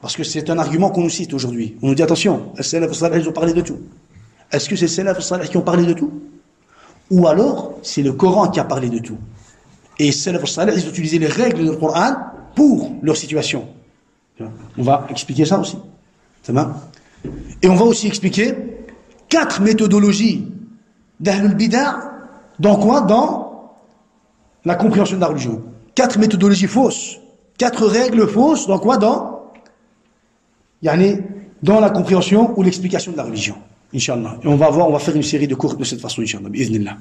Parce que c'est un argument qu'on nous cite aujourd'hui. On nous dit attention, al-salaf al-salih, ils ont parlé de tout. Est-ce que c'est les salaf al-salih qui ont parlé de tout? Ou alors, c'est le Coran qui a parlé de tout. Et les salaf al-salih, ils ont utilisé les règles du Coran pour leur situation. On va expliquer ça aussi. Ça va? Et on va aussi expliquer 4 méthodologies d'Ahlul Bid'a. Dans quoi? Dans la compréhension de la religion. 4 méthodologies fausses. 4 règles fausses. Dans quoi? Dans la compréhension ou l'explication de la religion. Inch'Allah. Et on va faire une série de cours de cette façon, Inch'Allah. Bi'idhnillah.